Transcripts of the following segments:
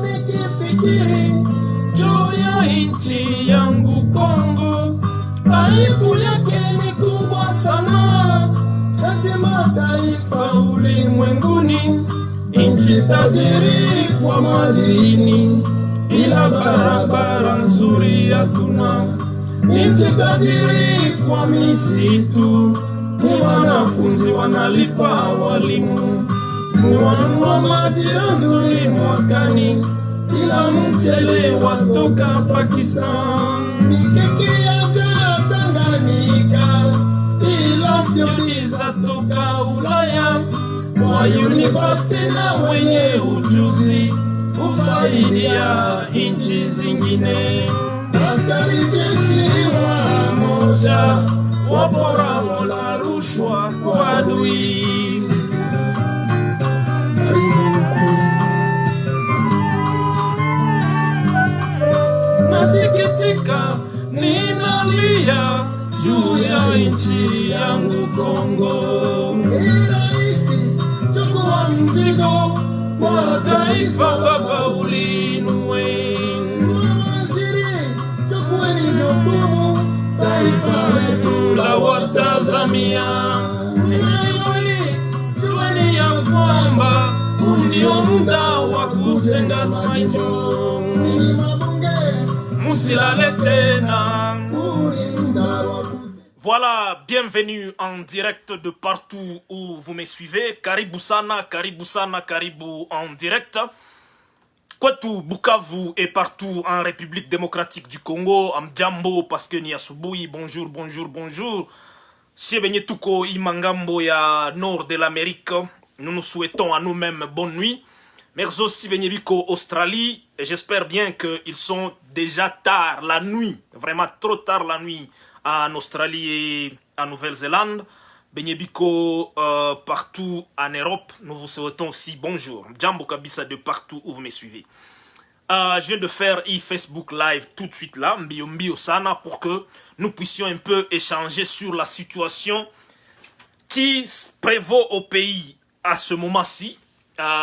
Nikifikiri juu ya nchi yangu Kongo, aibu yake ni kubwa sana kati mataifa ulimwenguni. Nchi tajiri kwa madini, ila barabara nzuri hatuna. Nchi tajiri kwa misitu, ni wanafunzi wanalipa walimu. Wanunua majira nzuri mwakani, ila mchele watoka Pakistan. Mikiki yaja Tanganyika, ila mjoli zatoka Ulaya. Wa university na wenye ujuzi husaidia nchi zingine. Askari jeshi wa moja wapora wala rushwa kwa adui. Nasikitika, ninalia juu ya nchi yangu Kongo. Ni rahisi chukua mzigo wa taifa baba ulinue. Mawaziri, chukueni jukumu, taifa letu la watazamia. Jueni ya kwamba ndio muda wa kujenga maendeleo. Voilà, bienvenue en direct de partout où vous me suivez. Karibu sana, karibu sana, karibu en direct. Kwetu, Bukavu et partout en République démocratique du Congo. Amjambo, parce que ni asubuhi, bonjour, bonjour, bonjour. Chez Benye Tuko, Imangambo, ya nord de l'Amérique. Nous nous souhaitons à nous-mêmes bonne nuit. Merci aussi Benyebiko Australie. J'espère bien qu'ils sont déjà tard la nuit, vraiment trop tard la nuit en Australie et en Nouvelle-Zélande. Benyebiko partout en Europe, nous vous souhaitons aussi bonjour. Djambo Kabisa de partout où vous me suivez. Je viens de faire Facebook Live tout de suite là, Mbio Sana, pour que nous puissions un peu échanger sur la situation qui prévaut au pays à ce moment-ci.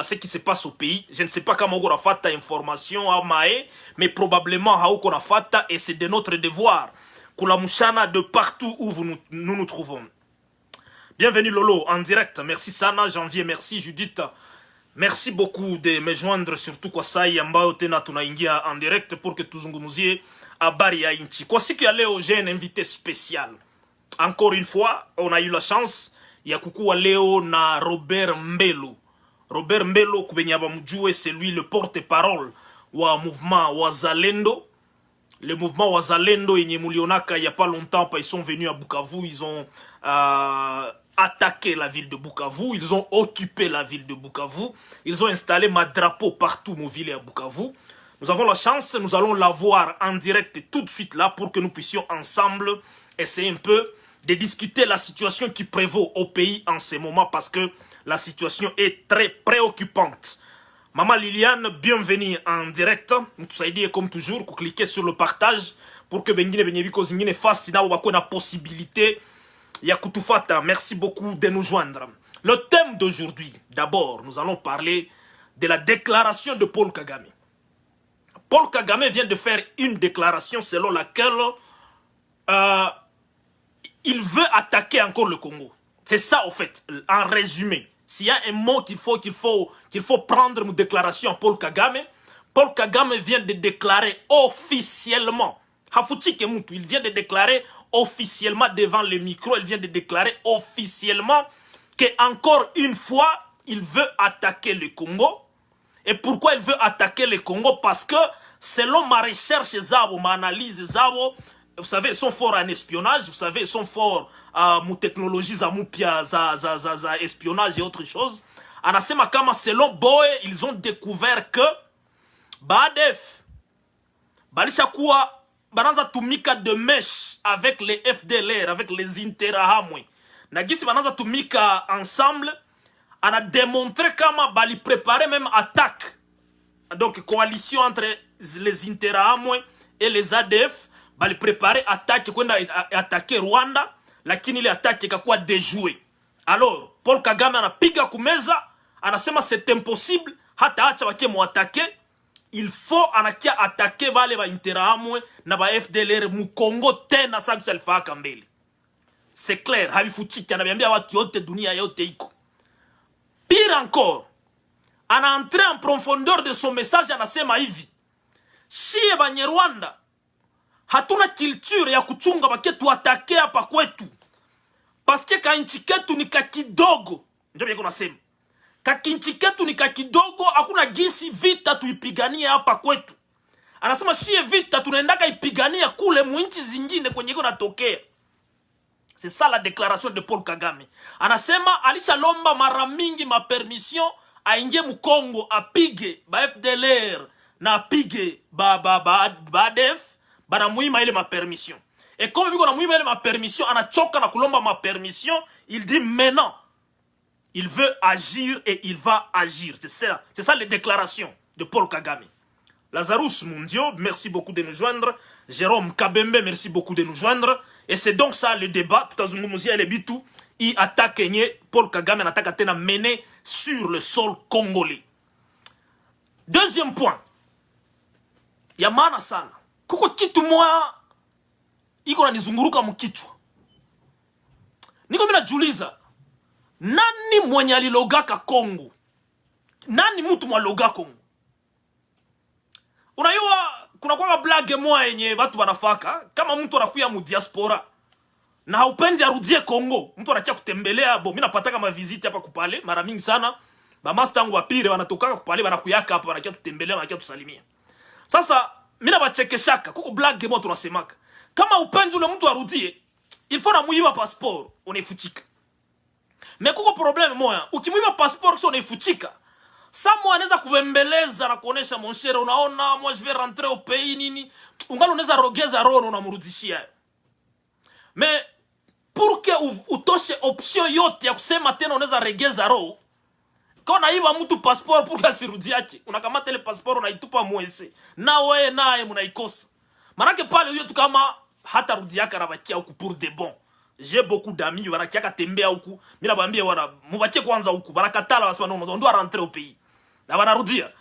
Ce qui se passe au pays. Je ne sais pas comment on a fait information à Maé, mais probablement on a fait et c'est de notre devoir. Kulamushana de partout où nous nous trouvons. Bienvenue Lolo en direct. Merci Sana, Janvier, merci Judith. Merci beaucoup de me joindre surtout kwa sai ambao tena tunaingia en direct pour que tuzungumuzie habari ya inchi. Kwa siku ya leo j'ai un invité spécial. Encore une fois, on a eu la chance ya kukuwa leo na Robert Mbelu. Robert Mbelu kubenyaba mjue, c'est lui le porte-parole wa mouvement Wazalendo. Le mouvement Wazalendo yenye mulionaka il y a pas longtemps, ils sont venus à Bukavu, ils ont attaqué la ville de Bukavu, ils ont occupé la ville de Bukavu, ils ont installé ma drapeau partout mon ville à Bukavu. Nous avons la chance, nous allons la voir en direct tout de suite là pour que nous puissions ensemble essayer un peu de discuter la situation qui prévaut au pays en ce moment parce que la situation est très préoccupante. Maman Liliane, bienvenue en direct. Nous t'aidons comme toujours, pour cliquer sur le partage pour que Bengine Benyebiko Zingine fasse la possibilité. Yakutufata, merci beaucoup de nous joindre. Le thème d'aujourd'hui, d'abord, nous allons parler de la déclaration de Paul Kagame. Paul Kagame vient de faire une déclaration selon laquelle il veut attaquer encore le Congo. C'est ça, au fait, en résumé. S'il y a un mot qu'il faut prendre une déclaration à Paul Kagame vient de déclarer officiellement, il vient de déclarer officiellement devant le micro, il vient de déclarer officiellement qu'encore une fois, il veut attaquer le Congo. Et pourquoi il veut attaquer le Congo? Parce que selon ma recherche, ma analyse, vous savez, ils sont forts en espionnage, vous savez, ils sont forts en technologie, espionnage et autre chose. Anasema kama selon Boe, ils ont découvert que Badef, Balishakuwa, Bananza Tumika de mèche avec les FDLR, avec les Interahamwe. Nagisi Bananza Tumika ensemble, on a démontré comment Bali préparait même attaque. Donc, coalition entre les Interahamwe et les ADF. Bali préparer attaque kwenda attaquer Rwanda, lakini ile attaque ikakuwa déjouée. Alors, Paul Kagame anapiga kumeza, anasema c'est impossible, hata acha wake muatake, il faut anakia atake bale ba Interahamwe na ba FDLR mu Kongo tena sasa alifaka mbele. C'est clair, habifuchiki anabiambia watu yote dunia yote iko. Pire encore, ana entré en profondeur de son message anasema hivi. Shie Banyarwanda hatuna culture ya kuchunga baketu atake hapa kwetu. Paske ka inchi ketu ni kakidogo. Ndio biko nasema. Kakinchi ketu ni kakidogo, hakuna gisi vita tuipigania hapa kwetu. Anasema shie vita tunaendaka ipigania kule muinchi zingine kwenye iko natokea. C'est ça la déclaration de Paul Kagame. Anasema alishalomba mara mingi ma permission aingie mu Kongo apige ba FDLR na apige ba ADF bana muima ile ma permission. Et comme biko na muima ile ma permission anachoka na kulomba ma permission, il dit maintenant il veut agir et il va agir. C'est ça les déclarations de Paul Kagame. Lazarus Mundio, merci beaucoup de nous joindre. Jérôme Kabembe, merci beaucoup de nous joindre. Et c'est donc ça le débat. Tout à l'heure, Bitu, il attaque Paul Kagame, il attaque à mener sur le sol congolais. Deuxième point. Yamana sana. Kuko kitu moya iko na nizunguruka mkichwa. Niko mina juliza. Nani mwenye alilogaka Kongo? Nani mtu mwaloga Kongo? Unayua kuna kwa blage moja yenye watu wanafaka kama mtu anakuya mu diaspora na haupendi arudie Kongo, mtu anakia kutembelea bo, mimi napata kama visite hapa kupale mara mingi sana. Ba master wangu wapire wanatoka kupale wanakuyaka hapa wanakia kutembelea wanakia tusalimia. Sasa mimi nabachekeshaka kuko blage moja tunasemaka. Kama upendi ule mtu arudie, il faut na muiba passeport, unaifuchika. Mais kuko problème moja, ukimuiba passeport kisha unaifuchika. Samo anaweza kubembeleza na kuonesha mon cher, unaona moi je vais rentrer au pays nini, ungali unaweza rogeza roho unamrudishia. Mais pour que utoshe option yote ya kusema tena unaweza regeza roho, kwa naiba mtu passeport pour asirudi yake, unakamata ile passeport unaitupa mwese na wewe naye mnaikosa. Manake pale hiyo tu kama hata rudi yake anabakia huku pour de bon. J'ai beaucoup d'amis wanakiaka tembea huku, mimi nabaambia wana mubakie kwanza huku, barakatala basema non, on doit rentrer au pays. Na wanarudia.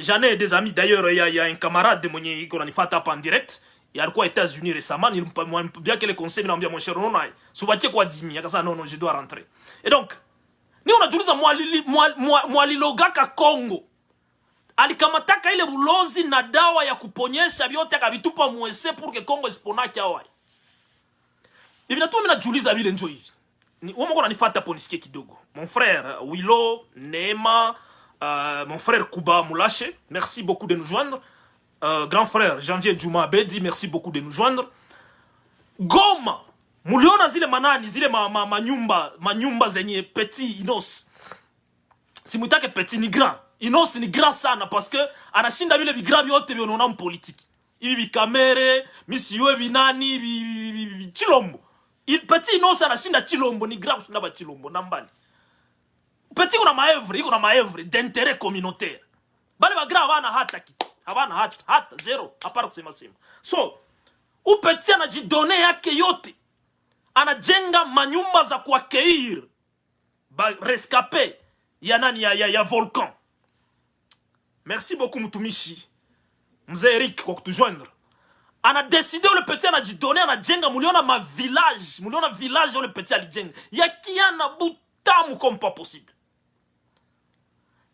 J'en ai des amis d'ailleurs, il y a un camarade mwenye iko nanifata hapa en direct, il a alikuwa États-Unis récemment, il m'a bien que les conseils m'ont dit mon cher non non, subakie kwa dimi, akasa non non, je dois rentrer. Et donc, ni unajuliza mwalilogaka Kongo. Alikamataka ile bulozi na dawa ya kuponyesha vyote akavitupa muese pour que Kongo isiponake hawai. Hivi na tu mimi najiuliza vile njoo hivi. Ni wao mko nanifuata hapo nisikie kidogo. Mon frère Willow, Neema, mon frère Kuba Mulache, merci beaucoup de nous joindre. Grand frère Janvier Juma Bedi, merci beaucoup de nous joindre. Goma, muliona zile manani, zile manyumba zenye petit Inos. Si mutake petit ni grand. Inos ni grand sana parce que anashinda vile bigrabi yote bionona mpolitiki. Ibi bikamere, misiwe binani, Chilombo. Petit Inos anashinda Chilombo, ni grand kushinda ba Chilombo nambali. Petit kuna maevre d'intérêt communautaire. Bale ba grand havana hata kitu. Havana hata zero apara kusema sema. So, u petit anajidone yake yote. Anajenga manyumba za kuakeir ba rescapé ya nani ya volcan. Merci beaucoup mtumishi Mzee Eric kwa kutujoindre. Ana décidé le petit anajidone anajenga, muliona ma village, muliona village le petit alijenga. Yakiana butamu comme pas possible.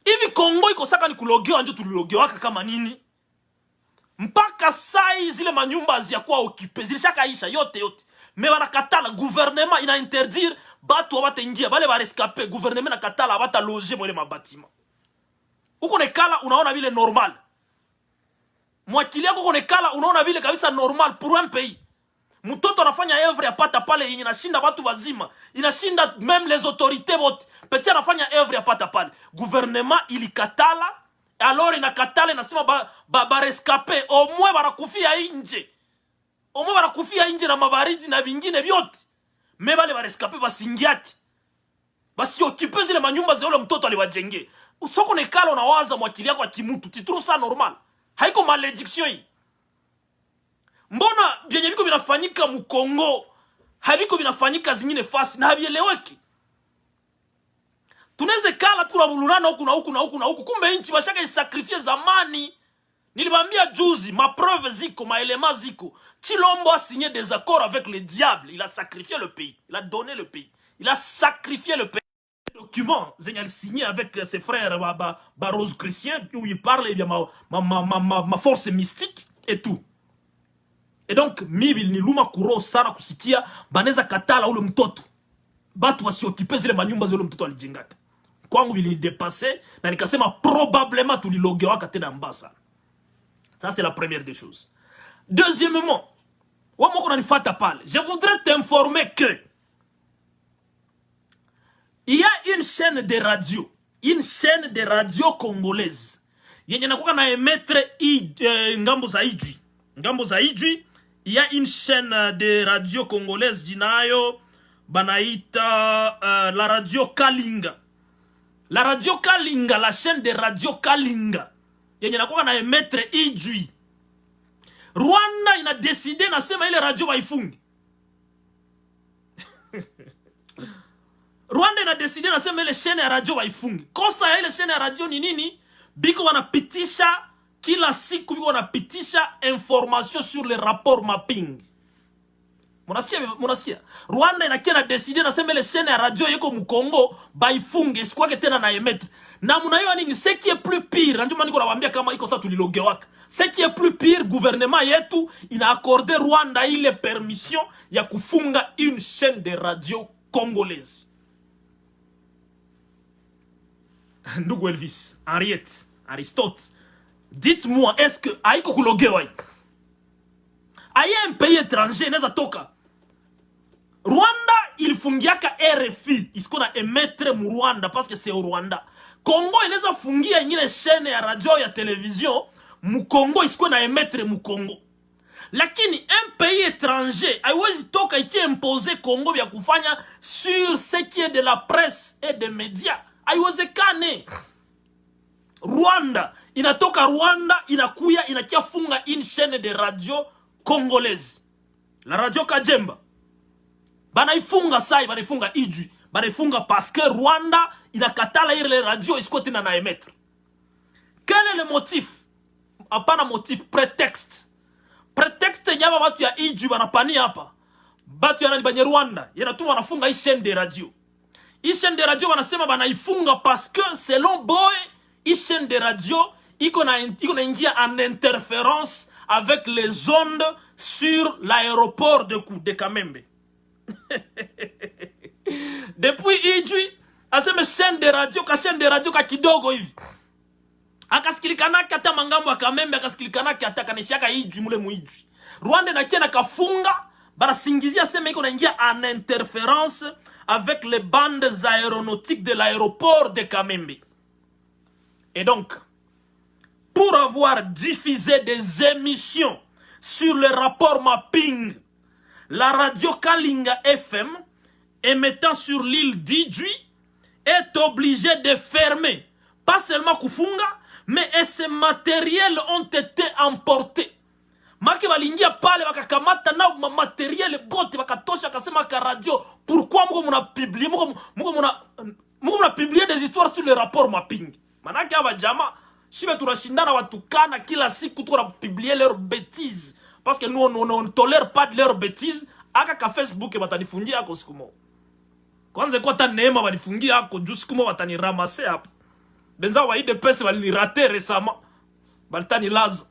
Hivi Kongo iko saka ni kulogewa ndio tulilogewaka kama nini? Mpaka sai zile manyumba haziyakuwa occupé, zilishakaisha yote. Mais wanakatala, gouvernement ina interdire batu wabataingia, bale ba rescapé, gouvernement nakatala abata loger mwele mabatima. Uko nekala unaona vile normal. Mwakili yako uko nekala unaona vile kabisa normal pour un pays. Mtoto anafanya œuvre ya pata pale yenye inashinda watu wazima, inashinda même les autorités vote. Petit anafanya œuvre ya pata pale. Gouvernement ilikatala, alors inakatala inasema ba rescapé au moins barakufia nje. Au moins barakufia nje na mabaridi na vingine vyote. Mais bale ba rescapé basingiaki. Basi occupé zile manyumba za yule mtoto aliwajenge. Usoko nekala unawaza mwakili yako akimutu, tu trouves ça normal? Haiko malédiction hii. Mbona vyenye viko vinafanyika mu Kongo, haviko vinafanyika zingine fasi na havieleweki? Tunaweza kala tunabululana huku na huku na huku na huku, kumbe inchi bashaka isakrifie zamani. Nilibambia juzi, ma preuve ziko, ma éléments ziko. Tshilombo a signé des accords avec le diable, il a sacrifié le pays, il a donné le pays, il a sacrifié le pays. Document, il a signé avec ses frères Rose Christian, où il parle de ma force mystique et tout. Et donc, mibil ni luma kuro sana kusikia, baneza katala ule mtoto. Batu wasiokipe zile manyumba zile mtoto alijengaka. Kwangu vili dépassé, na nikasema probablement tulilogewaka tena mbasa. Ça c'est la première des choses. Deuxièmement, je voudrais t'informer que il y a une chaîne de radio congolaise. Yenye nakuka na émettre ngambo za Ijwi. Ngambo za Ijwi, il y a une chaîne de radio congolaise dinayo banaita la radio Kalinga. La radio Kalinga, la chaîne de radio Kalinga. Yenye nakuka na émettre Ijwi. Rwanda ina décidé na sema ile radio baifungi. Rwanda ina décidé na sema ile chaîne ya radio baifungi. Kosa ya ile chaîne ya radio ni nini? Biko wanapitisha kila siku, biko wanapitisha information sur le rapport mapping. Munasikia? Rwanda inakia na décidé na sema ile chaîne ya radio yeko Mkongo baifungi, isikwake tena na emettre. Na munayo nini? Ce qui est plus pire, njuma niko nawaambia kama iko sa tulilogewaka. Ce qui est plus pire, gouvernement yetu ina accordé Rwanda ile permission ya kufunga une chaîne de radio congolaise. Ndugu Elvis, Henriette, Aristote, dites-moi, est-ce que aiko kulogewa aye un pays étranger neza toka? Rwanda ilifungiaka RFI, isikona emettre mu Rwanda parce que c'est au Rwanda. Congo ineza fungia ingine chaîne ya radio ya télévision mu Congo, isikona emettre mu Congo. Lakini un pays étranger haiwezi toka iki imposer Congo ya kufanya sur ce qui est de la presse et des médias. Haiwezekane. Rwanda inatoka Rwanda inakuya inakia funga une chaîne de radio congolaise. La radio Kajemba. Banaifunga sai, banaifunga Ijwi. Banaifunga parce que Rwanda inakatala ile radio isikoti na emettre. Quel est le motif? Apana motif, prétexte. Prétexte nyama watu ya Ijwi banapani hapa. Batu ya nani banye Rwanda, yanatuma wanafunga hii chaîne de radio. Hii chaîne de radio wanasema banaifunga parce que selon Boy, hii chaîne de radio iko na ingia en interférence avec les ondes sur l'aéroport de Kamembe. Depuis Ijwi, aseme chaîne de radio ka kidogo hivi. Akasikilika hata mangambo ya Kamembe, akasikilika hata kanishaka Ijwi mule mu Ijwi. Rwanda na kena kafunga, barasingizia aseme iko na ingia en interférence avec les bandes aéronautiques de l'aéroport de Kamembe. Et donc, pour avoir diffusé des émissions sur le rapport mapping, la radio Kalinga FM, émettant sur l'île d'Ijwi, est obligée de fermer. Pas seulement Kufunga, mais ces matériels ont été emportés. Maki balingia pale wakakamata na matériel bote wakatosha kasema ka radio. Pourquoi muna publier des histoires sur le rapport mapping? Manaki aba jama shibe tunashindana watukana kila siku tu publier leurs bêtises parce que nous on ne tolère pas de leurs bêtises. Aka ka Facebook batanifungia ako siku mo. Kwanza kwa ta neema banifungia ako juu siku mo batani ramasser hapo. Benza wa ide pesa bali rater récemment. Baltani laza.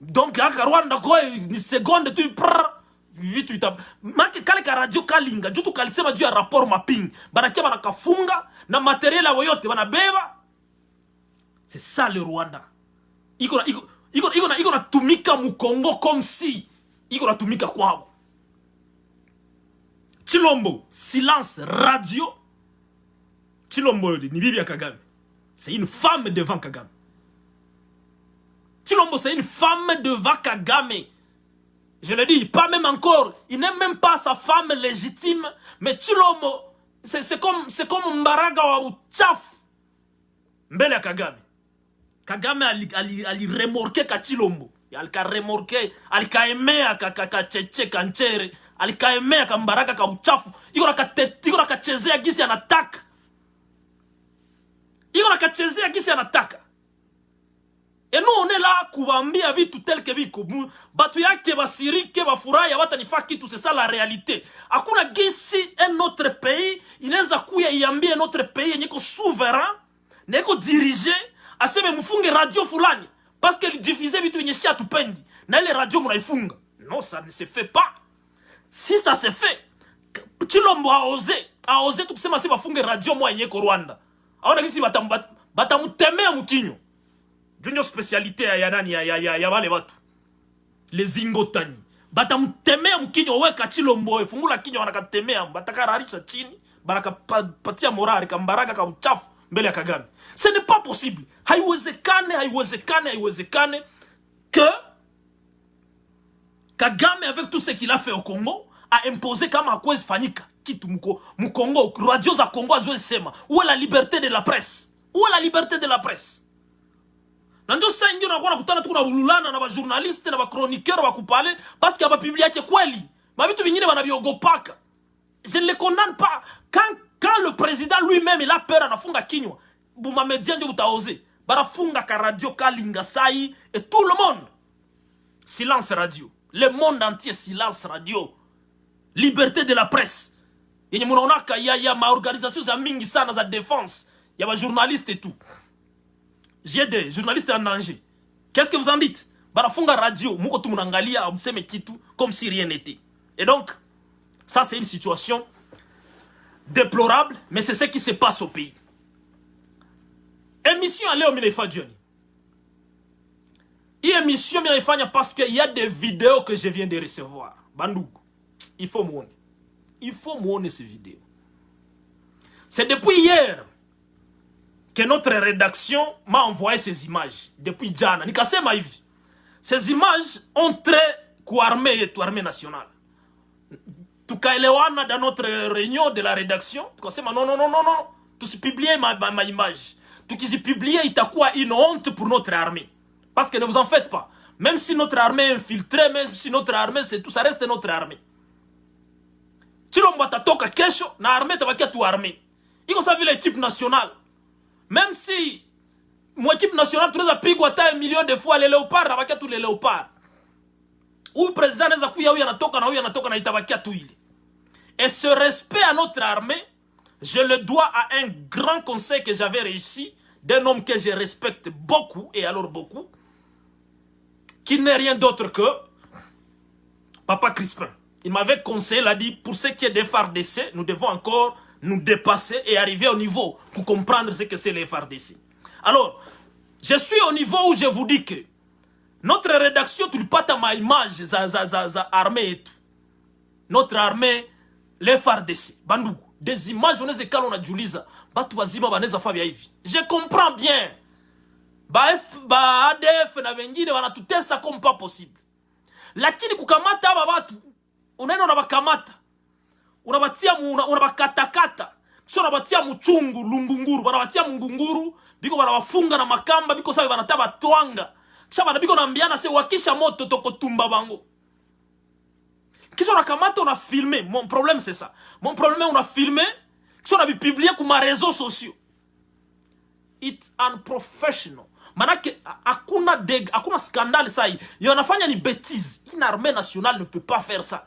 Donc aka Rwanda ko ni seconde tu vitu ita make kale ka radio Kalinga jutu kalisema juu ya rapport mapping banakia banakafunga na materiel yao yote banabeba. C'est ça le Rwanda. Iko na tumika mu Congo comme si iko na tumika kwao. Tshilombo, silence radio. Tshilombo ni bibi ya Kagame. C'est une femme devant Kagame. Tshilombo, c'est une femme devant Kagame. Je le dis, pas même encore. Il n'est même pas sa femme légitime. Mais Tshilombo, c'est comme Mbaraga ou Tchaf. Mbele ya Kagame. Kagame ali remorke ka Tshilombo. Alika remorke, alika emea ka cheche kanchere, alika emea ka Mbaraga ka uchafu. Iko na kachezea gisi anataka. iko nakachezea kisi anataka. Et nous on est là kubambia vitu tel que viko. Batu yake basirike bafurahi watanifaa kitu, c'est ça la réalité. Hakuna gisi un autre pays inaweza kuya iambie notre pays yenye ko souverain, neko dirige, aseme mfunge radio fulani parce que diffuser vitu yenye shia tupendi. Na ile radio mnaifunga. Non, ça ne se fait pas. Si ça se fait, Chilombo a osé tout kusema si bafunge radio mwa yenye ko Rwanda. Aona gisi batamutemea mkinyo. Junyo spécialité ya nani ya wale watu. Les ingotani. Batamutemea mkinyo weka Chilombo, fungula kinyo wanakatemea, batakararisha chini, barakapatia morale kambaraka ka uchafu mbele ya Kagame. Ce n'est pas possible. Haiwezekane que Kagame, avec tout ce qu'il a fait au Congo, a imposé kama hakwezi fanyika kitu Congo, radio za Congo haziwezi sema. Où est la liberté de la presse? Où est la liberté de la presse? Na ndio sasa ndio nakuwa nakutana tu na bululana na ba journaliste na ba chroniqueur wa kupale parce que ba publier yake kweli. Ba vitu vingine banabiogopaka. Je ne les condamne pas. Quand le président lui-même il a peur anafunga kinywa. Buma media ndio utaoze. Barafunga ka radio kalinga sai et tout le monde. Silence radio. Le monde entier silence radio. Liberté de la presse. Yenye munaonaka ya ma organisation za mingi sana za défense. Ya ba journaliste et tout. J'ai des journalistes en danger. Qu'est-ce que vous en dites? Barafunga radio, muko tu munangalia mseme kitu comme si rien n'était. Et donc, ça c'est une situation déplorable, mais c'est ce qui se passe au pays. Émission à Léo Minefa Johnny. Et émission Minefa parce qu'il y a des vidéos que je viens de recevoir. Bandou, il faut m'onner. Il faut m'onner ces vidéos. C'est depuis hier que notre rédaction m'a envoyé ces images. Depuis Djana. Nikasema hivi. Ces images ont trait armée nationale. Tukaelewana dans notre réunion de la rédaction. Tukasema non. Tusipublier ma image. Tukizipublier itakuwa une honte pour notre armée. Parce que ne vous en faites pas. Même si notre armée est infiltrée, même si notre armée c'est tout, ça reste notre armée. Chilombo tatoka kesho na armée tabakia tu armée. Iko sa vile équipe nationale. Même si mon équipe nationale tunaweza pigwa hata 1 million de fois les léopards tabakia tu les léopards. Ou président anaweza kuya huyu anatoka na itabakia tu ile. Et ce respect à notre armée, je le dois à un grand conseil que j'avais réussi d'un homme que je respecte beaucoup et alors beaucoup, qui n'est rien d'autre que Papa Crispin. Il m'avait conseillé, il a dit, pour ce qui est des FARDC, nous devons encore nous dépasser et arriver au niveau pour comprendre ce que c'est les FARDC. Alors, je suis au niveau où je vous dis que notre rédaction, tu ne pas ta ma image, armée et tout. Notre armée, les FARDC, Bandou, des images, on est quand on a Juliza, batu wazima baneza fabia hivi. Je comprends bien. Ba ADF na wengine wanatutesa comme pas possible. Lakini kukamata aba batu, unaenda unabakamata. Unabakatakata. Kisha unabatia mchungu, lungunguru, wanabatia mngunguru, biko wanawafunga na makamba, biko sabi wanataba twanga. Kisha wanabiko naambiana se wakisha moto toko tumba bango. Kisha unakamata unafilme. Mon problème c'est ça. Mon problème on a filmé, kisha unabipublier kuma réseaux sociaux. It's unprofessional. Manake hakuna scandale ça. Yanafanya ni bêtise. Une armée nationale ne peut pas faire ça.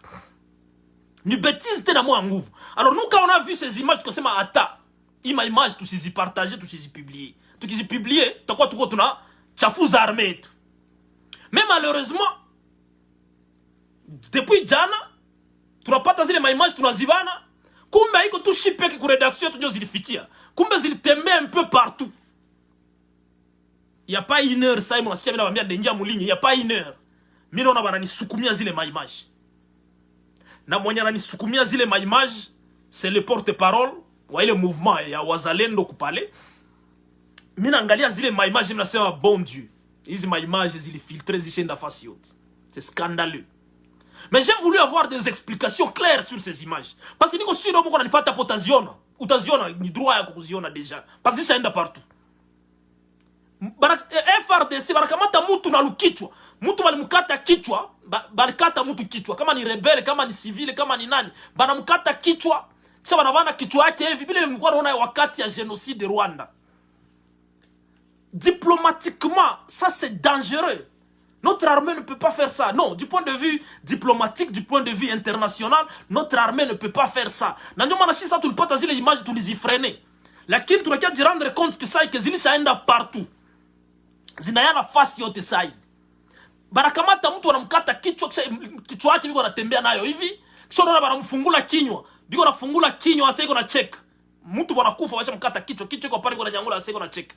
Ni bêtise tena moi nguvu. Alors nous quand on a vu ces images tukasema ata ima image tusizi partager tusizi publier. Tukizi publier takwa tuko tuna chafuza armée. Mais malheureusement depuis jana tunapata zile ma image tunazibana, kumbe haiko tu shipeke ku rédaction tunyo zilifikia. Kumbe zilitembea un peu partout. Il y a pas une heure ça mnasikia mimi naambia ndengia mulinyi, il y a pas une heure. Mimi naona bana nisukumia zile ma image. Na mwenye ananisukumia zile ma image, c'est le porte-parole wa ile mouvement ya wazalendo kupale. Mimi naangalia zile ma image, mimi nasema bon Dieu. Hizi ma image zilifiltre zishinda fasi yote. C'est scandaleux. Mais j'ai voulu avoir des explications claires sur ces images. Parce que niko sino mko nanifata potaziona. Utaziona ni droit ya kuziona déjà. Parce que ça partout. FARDC barakamata mutu na lukichwa. Mutu balimukata kichwa, balikata mutu kichwa. Kama ni rebelle, kama ni civile, kama ni nani, banamukata kichwa. Kisha banabana kichwa yake hivi bila mlikuwa naona wakati ya genocide Rwanda. diplomatiquement, ça c'est dangereux. Notre armée ne peut pas faire ça. Non, du point de vue diplomatique, du point de vue international, notre armée ne peut pas faire ça. Nanyo manashi ça tout le pote les images tout les freiner. Lakini tunakia de rendre compte que ça et que zilishaenda partout. Zinayana fasi yote sai. Barakamata mtu wanamkata kichwa yake biko anatembea nayo hivi. Kisha unaona banamfungula kinywa. Biko anafungula kinywa asa iko na check. Mtu banakufa washa mkata kichwa iko pale kwa nyangula asa iko na check.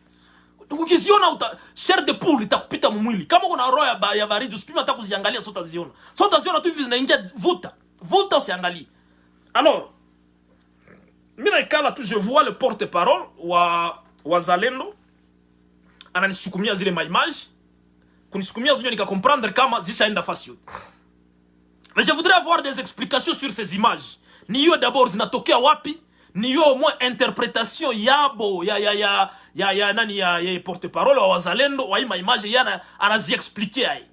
Ukiziona chair de poule itakupita mwili. Kama kuna roho ya baridi usipima hata kuziangalia sota ziona. Sota ziona tu hivi zinaingia vuta usiangalie. Alors mimi ikala tu je vois le porte-parole wa Zalendo ananisukumia zile image. Kunisukumia zunyo nika comprendre kama zishaenda fasi yote. Mais je voudrais avoir des explications sur ces images. Niyo d'abord zinatokea wapi? Niyo au moins interprétation yabo ya nani ya porte-parole wa Wazalendo wa ima image yana anazi expliquer ai.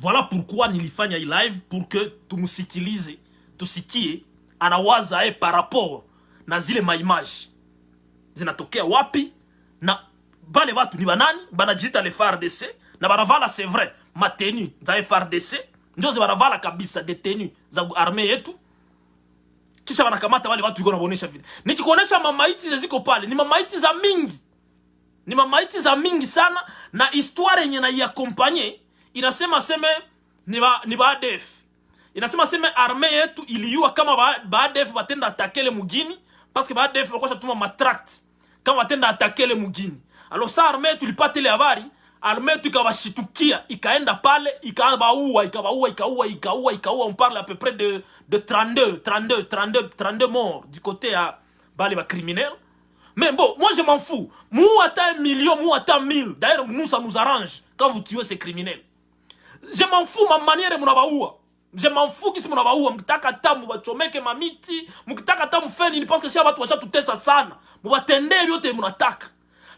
Voilà pourquoi nilifanya hii live pour que tumusikilize, tusikie anawaza ai par rapport na zile image. Zinatokea wapi? Na bale watu ni banani? Banajita le FARDC na banavala c'est vrai ma tenue za FARDC ndio banavala kabisa de tenue za armée yetu. Kisha wanakamata wale watu wiko nabonesha vile. Nikikuonesha mamaiti ziko pale, ni mamaiti za mingi. Ni mamaiti za mingi sana na histoire yenye na iakompanye inasema seme ni ba ADF. Inasema seme armée yetu iliua kama ba ADF batenda atakele mugini parce que ba ADF bakosha tuma matract kama batenda atakele mugini. Alors ça armée tulipata ile habari, armée tukabashitukia ikaenda pale ikabaua on parle à peu près de 32 morts du côté à bale ba criminels. Mais bon, moi je m'en fous. Mou ata 1 million, mou ata 1000. D'ailleurs nous ça nous arrange quand vous tuez ces criminels. Je m'en fous ma manière munabaua. Je m'en fous kisi munabaua, mkitaka tamu bachomeke mamiti, mkitaka tamu feni parce que si watu washatutesa sana. Mubatende yote munataka.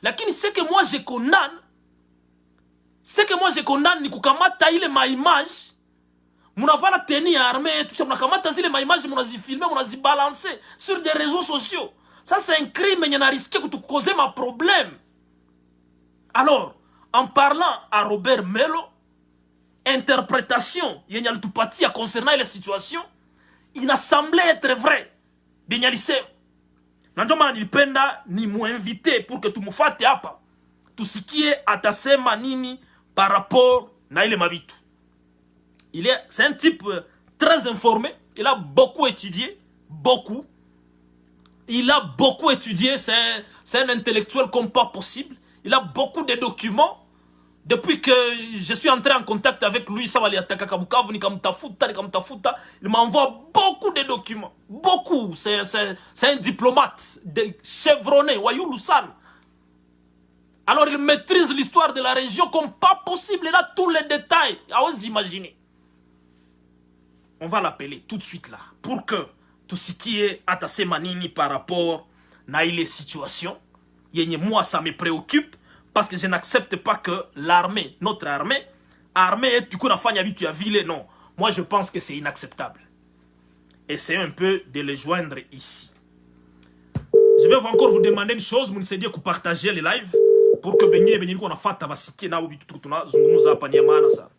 Lakini ce que moi je condamne, ni kukamata ile maimage, munavala teni ya armée yetu, kisha munakamata zile maimage munazifilmer, munazibalancer sur des réseaux sociaux. Ça c'est un crime qui a risqué de causer ma problème. Alors, en parlant à Robert Melo, interprétation yenye tupatia concernant les situations, il a semblé être vrai. Denyalise. Nanjoma nilipenda ni muinvite pour que tu mufate hapa. Tusikie atasema nini par rapport na ile mabitu. C'est un type très informé, il a beaucoup étudié, beaucoup. Il a beaucoup étudié, c'est un intellectuel comme pas possible. Il a beaucoup de documents. Depuis que je suis entré en contact avec lui, il m'envoie beaucoup de documents. Beaucoup. C'est un diplomate, chevronné, Wayou Loussan. Alors il maîtrise l'histoire de la région comme pas possible. Il a tous les détails. Ose d'imaginer. On va l'appeler tout de suite là. Pour que tout ce qui est attaché manini par rapport à les situations, moi ça me préoccupe. Parce que je n'accepte pas que l'armée, notre armée, est du coup la fanya vitu ya ville, non. Moi je pense que c'est inacceptable. Essayez un peu de les joindre ici. Je vais encore vous demander une chose, vous ne que partager les lives pour que Benye qu'on a fait tabasiki na obitu tutuna zungumuza hapa ni maana ça.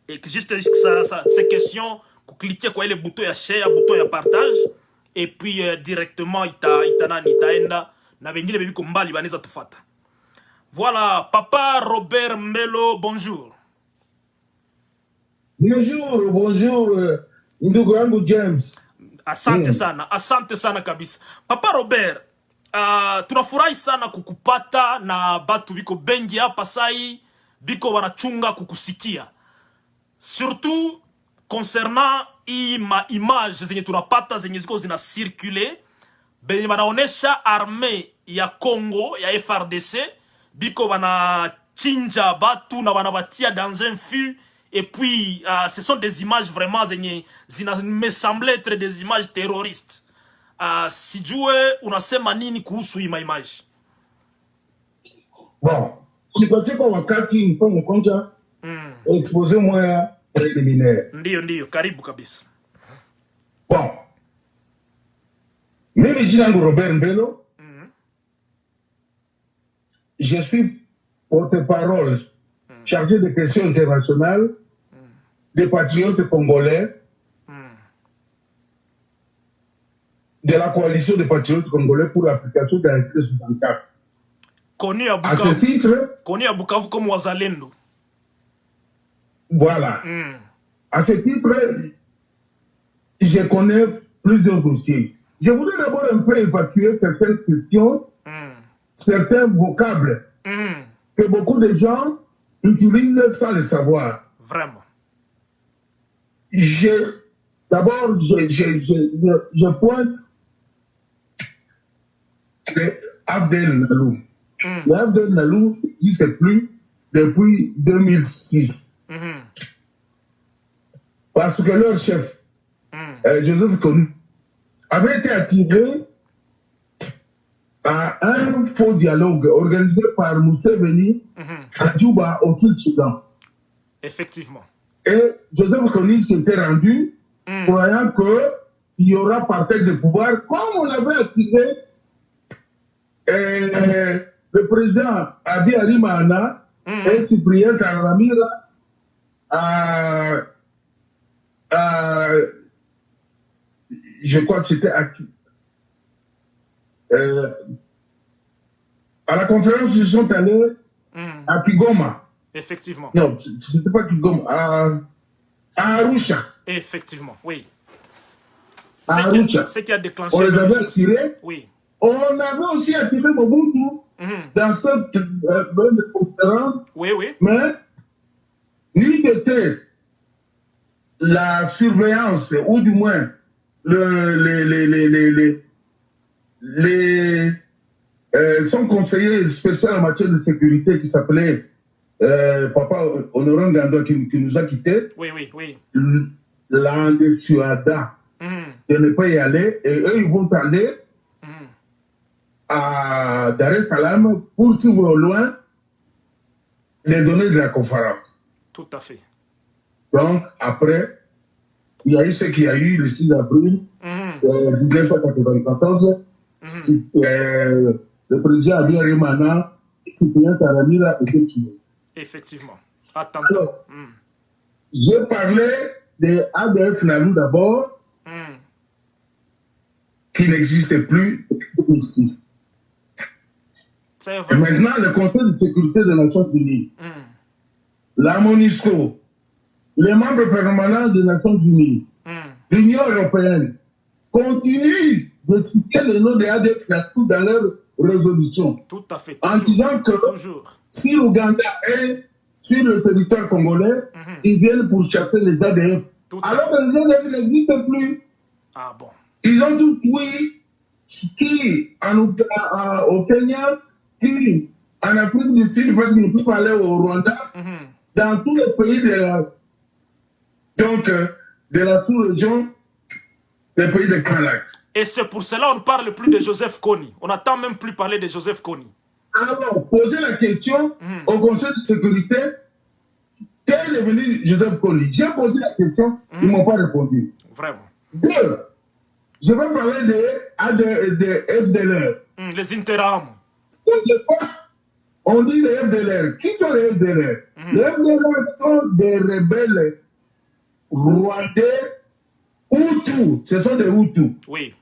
Et que juste ça ces questions, vous cliquez quoi le bouton ya share, bouton ya partage et puis directement itaenda na Benye bebi ko mbali baneza tufata. Voilà, Papa Robert Melo, bonjour. Bonjour, ndugu yangu James. Asante sana kabisa. Papa Robert, tunafurahi sana kukupata na batu biko bengi hapa sai, biko wanachunga kukusikia. Surtout concernant image zenye tunapata zenye ziko zina circuler, benye banaonesha armée ya Congo, ya FARDC, biko bana chinja batu na bana batia dans un fût et puis ce sont des images vraiment zina me semble être des images terroristes. Sijue unasema nini kuhusu hii image? Bon, nipatie kwa wakati mpongo konja expose moya preliminaire. Ndio, karibu kabisa. Bon. Mimi jina langu Robert Mbelo. je suis porte-parole chargé des questions internationales des patriotes congolais, de la coalition des patriotes congolais pour l'application de l'article 64. Connu à À ce titre, Bukavu comme Wazalendo. voilà. À ce titre, je connais plusieurs dossiers. Je voudrais d'abord un peu évacuer certaines questions, certains vocables que beaucoup de gens utilisent sans le savoir. Vraiment. D'abord, je pointe le Abdel Nalou. Le Abdel Nalou n'existe plus depuis 2006. Parce que leur chef, Joseph Kony, avait été attiré à un faux dialogue organisé par Museveni à Djouba, au Sud-Soudan. Effectivement. Et Joseph Kony s'était rendu, croyant qu'il y aura partage de pouvoir, comme on avait attiré le président Adi Harimana et Cyprien Taramira je crois que c'était à la conférence, ils sont allés à Kigoma. Effectivement. Non, c'était pas Kigoma, à Arusha. Effectivement, oui. C'est qui a déclenché. On les avait attirés. Oui. On avait aussi attiré Mobutu dans cette bonne conférence. Oui, oui. Mais ni était la surveillance, ou du moins son conseiller spécial en matière de sécurité qui s'appelait Papa Honoré Ngando qui nous a quittés. Oui, oui, oui. L'Andesuada de ne pas y aller. Et eux, ils vont aller à Dar es Salaam pour suivre au loin les données de la conférence. Tout à fait. Donc, après, il y a eu ce qu'il y a eu le 6 avril 1994. Le président Adi Harimana et Cyprien Taramira étaient tués. Effectivement. Alors, j'ai parlé de ADF Nalou d'abord, qui n'existe plus depuis 2006. Et maintenant, le Conseil de sécurité des Nations Unies, la MONUSCO, les membres permanents des Nations Unies, l'Union européenne, continuent de citer le nom de ADF Nalou dans leur résolution. Tout à fait. En disant que si l'Ouganda est sur le territoire congolais, ils viennent pour chasser les ADF. Alors que les ADF n'existent plus. Ah bon. Ils ont tous fui, qui au Kenya, qui en Afrique du Sud, parce qu'ils ne peuvent pas aller au Rwanda, dans tous les pays de la sous-région des pays de Kanlak. Et c'est pour cela qu'on ne parle plus de Joseph Kony. On n'entend même plus parler de Joseph Kony. Alors, poser la question au Conseil de sécurité, qu'est devenu Joseph Kony? J'ai posé la question, ils ne m'ont pas répondu. Vraiment. Deux, je vais parler de FDLR. Les Interam. On dit les FDLR. Qui sont les FDLR? Les FDLR sont des rebelles rwandais Hutus. Ce sont des Hutus. Oui.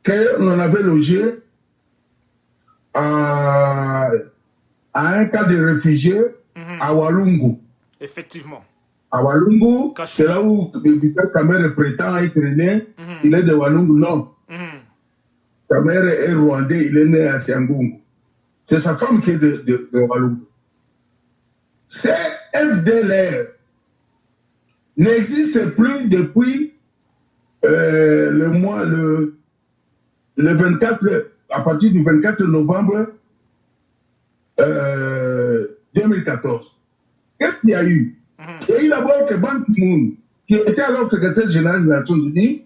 Qu'on avait logé à un cas de réfugiés à Walungu. Effectivement. À Walungu, c'est là où Victor Kamere prétend être né. Il est de Walungu, non. Kamere est rwandais, il est né à Siangungu. C'est sa femme qui est de Walungu. Ces FDLR n'existent plus depuis le 24, à partir du 24 novembre 2014. Qu'est-ce qu'il y a eu? Il y a eu d'abord que Ban Ki-moon, qui était alors secrétaire général des Nations Unies,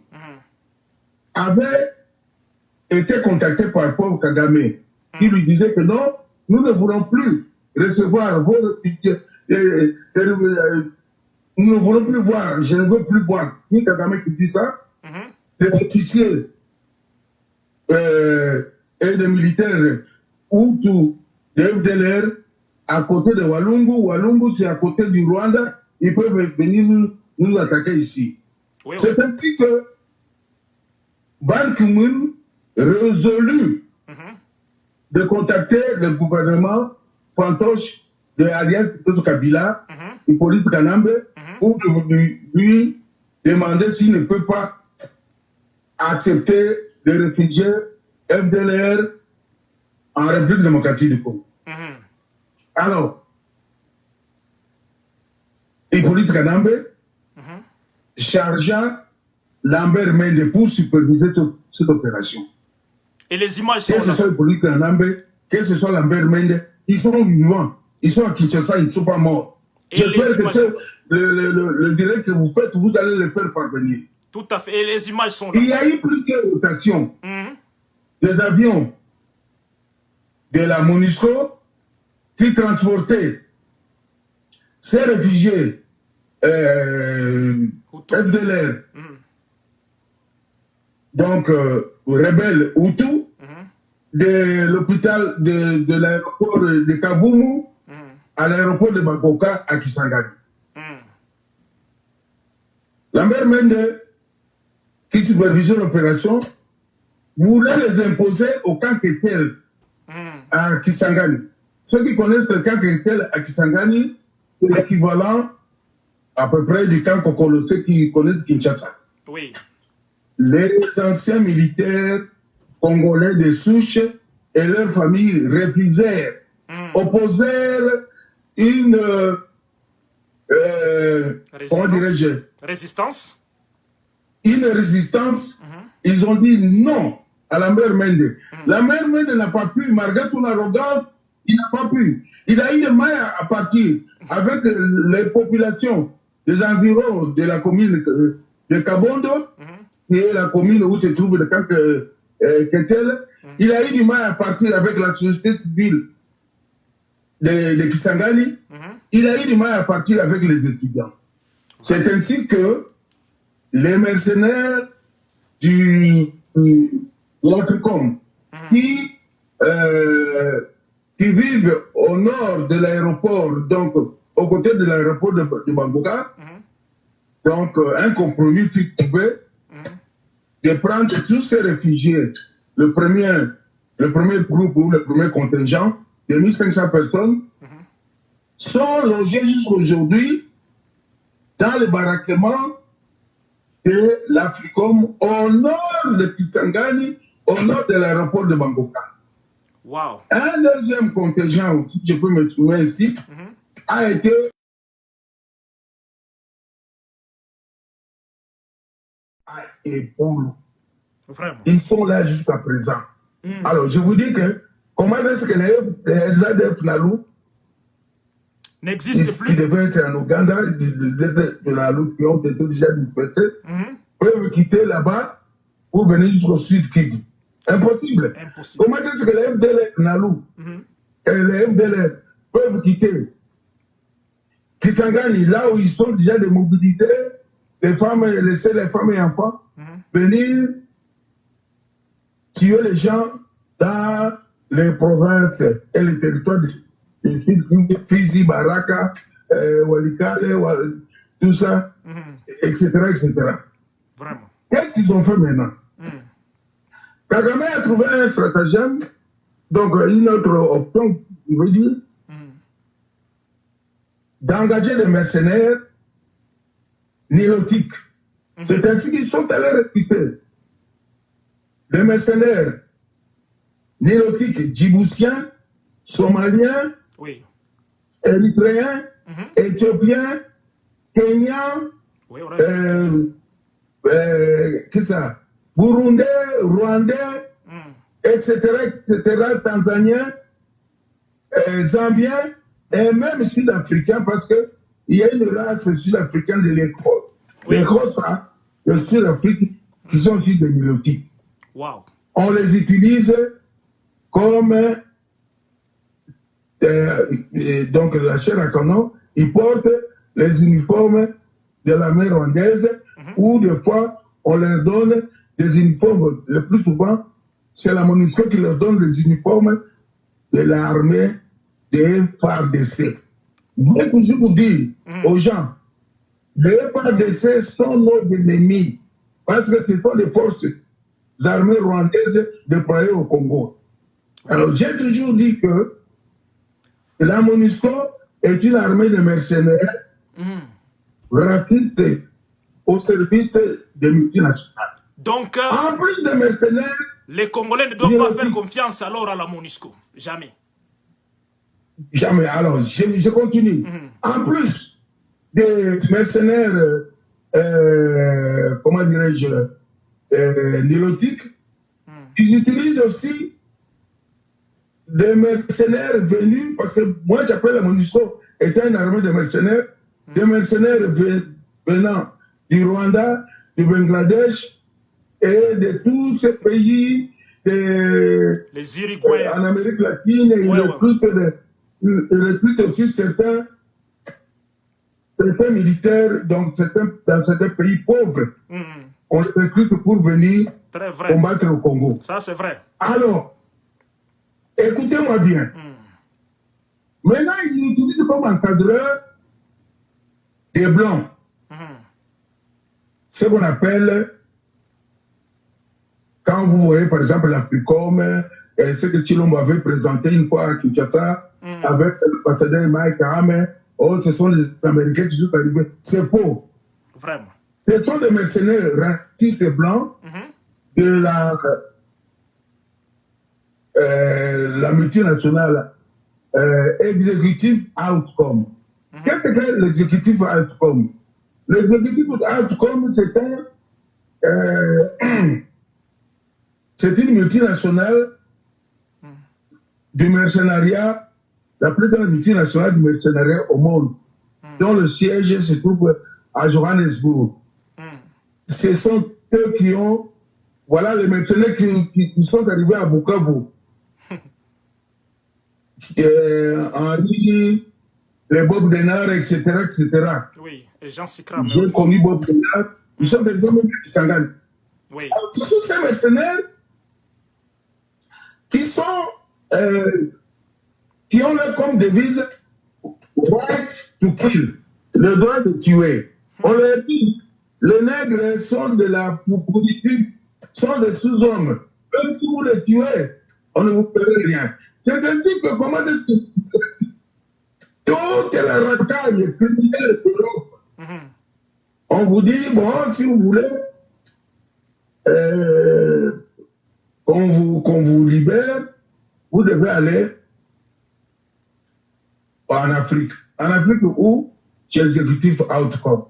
avait été contacté par Paul Kagame, qui lui disait que non, nous ne voulons plus recevoir vos réfugiés, nous ne voulons plus voir, je ne veux plus voir. Ni Kagame qui dit ça, les officiers et les militaires Hutus de FDLR à côté de Walungu. Walungu, c'est à côté du Rwanda. Ils peuvent venir nous attaquer ici. Oui, c'est ainsi que Ban Ki-moon résolut de contacter le gouvernement fantoche de Alias Kabila, Hippolyte Kanambe, pour lui demander s'il ne peut pas accepter de réfugiés FDLR en République démocratique du Congo. Alors, Hippolyte Kanambe chargea Lambert Mende pour superviser cette opération. Et les images sont là. Que ce soit Hippolyte Kanambe, que ce soit Lambert Mende, ils sont vivants. Ils sont à Kinshasa, ils ne sont pas morts. J'espère que le direct que vous faites, vous allez le faire parvenir. Tout à fait. Et les images sont là. Il y a eu plusieurs rotations des avions de la MONUSCO qui transportaient ces réfugiés FDLR, donc rebelles Hutus, de l'hôpital de l'aéroport de Kavumu à l'aéroport de Bakoka à Kisangani. Lambert Mende, qui supervisait l'opération, voulait les imposer au camp Ketel à Kisangani. Ceux qui connaissent le camp Ketel à Kisangani, c'est l'équivalent à peu près du camp Kokolo, ceux qui connaissent Kinshasa. Oui. Les anciens militaires congolais de souche et leurs familles refusèrent, opposèrent une comment dirais-je, résistance. Une résistance. Ils ont dit non à Lambert Mende. Lambert Mende n'a pas pu, malgré son arrogance, il n'a pas pu. Il a eu des mailles à partir avec les populations des environs de la commune de Kabondo, qui est la commune où se trouve le camp Ketel. Il a eu du mal à partir avec la société civile de Kisangani. Il a eu du mal à partir avec les étudiants. C'est ainsi que les mercenaires de l'Atricom qui vivent au nord de l'aéroport, donc aux côtés de l'aéroport de Bangoka, donc un compromis fut trouvé de prendre tous ces réfugiés, le premier groupe ou le premier contingent de 1500 personnes, sont logés jusqu'aujourd'hui dans le baraquement de l'Africom au nord de Kisangani, au nord de l'aéroport de Bangoka. Wow. Un deuxième contingent aussi, je peux me trouver ici, a été et pour vraiment. Ils sont là jusqu'à présent. Alors, je vous dis que comment est-ce que les ADF Nalou n'existent plus, qui devaient être en Ouganda, de Nalou qui ont été déjà dispersés, peuvent quitter là-bas pour venir jusqu'au sud Kivu. Impossible. Comment est-ce que les FDLR Nalou et les FDLR peuvent quitter Kisangani, là où ils sont déjà des mobilités, les femmes, laisser les femmes et enfants venir tuer les gens dans les provinces et les territoires du sud, Fizi, Baraka, Walikale, tout ça, etc., etc. Vraiment. Qu'est-ce qu'ils ont fait maintenant? Kagame a trouvé un stratagème, donc une autre option, je veux dire, d'engager des mercenaires nilotiques. C'est ainsi qu'ils sont allés recruter des mercenaires nilotiques djiboutiens, somaliens, érythréens, éthiopiens, kenyans, burundais, rwandais, etc., tanzaniens, zambiens, et même sud-africains, parce qu'il y a une race sud-africaine de l'école. Les Cross, le Sud-Afrique, qui sont aussi des nilotiques. Wow. On les utilise comme donc la chair à canon. Ils portent les uniformes de l'armée rwandaise, ou des fois on leur donne des uniformes. Le plus souvent, c'est la MONUSCO qui leur donne les uniformes de l'armée des FARDC. Mais que je vous dis aux gens, les FARDC sont nos ennemis parce que ce sont les forces armées rwandaises déployées au Congo. Alors j'ai toujours dit que la MONUSCO est une armée de mercenaires racistes au service des multinationales. Donc, en plus de mercenaires, les Congolais ne doivent pas faire confiance alors à la MONUSCO. Jamais. Jamais. Alors, je continue. En plus des mercenaires, comment dirais-je, nilotiques, ils utilisent aussi des mercenaires venus, parce que moi j'appelle la MONUSCO étant une armée de mercenaires, des mercenaires venant du Rwanda, du Bangladesh et de tous ces pays les Uruguayens en Amérique latine. Ils recrutent aussi certains militaires dans certains pays pauvres. On les recrute pour venir combattre au Congo. Ça, c'est vrai. Alors, écoutez-moi bien. Maintenant, ils utilisent comme encadreur des Blancs. Ce qu'on appelle, quand vous voyez par exemple l'Africom, ce que Chilombo avait présenté une fois à Kinshasa, avec l'ambassadeur Mike Kahame, ce sont les Américains qui sont arrivés. C'est faux. Vraiment. Ce sont des mercenaires racistes et blancs de la multinationale Executive Outcome. Qu'est-ce que l'Executive Outcome? L'Executive Outcome, c'est une multinationale du mercenariat, la plus grande multinationale du mercenariat au monde, dont le siège se trouve à Johannesburg. Ce sont eux qui ont, voilà les mercenaires qui sont arrivés à Bukavu. Henri, les Bob Denard, etc., etc. Oui, et Jean Sikram. J'ai connu Bob Denard. Ils sont des hommes qui s'engagent. Oui. Ce sont ces mercenaires qui ont leur comme devise right to kill, le droit de tuer. On leur dit, les nègres sont de la politique, sont des sous-hommes. Même si vous les tuez, on ne vous paierait rien. C'est-à-dire que comment est-ce que toute la racaille criminelle d'Europe, on vous dit, bon, si vous voulez qu'on vous libère, vous devez aller en Afrique. En Afrique où c'est l'exécutif outcome.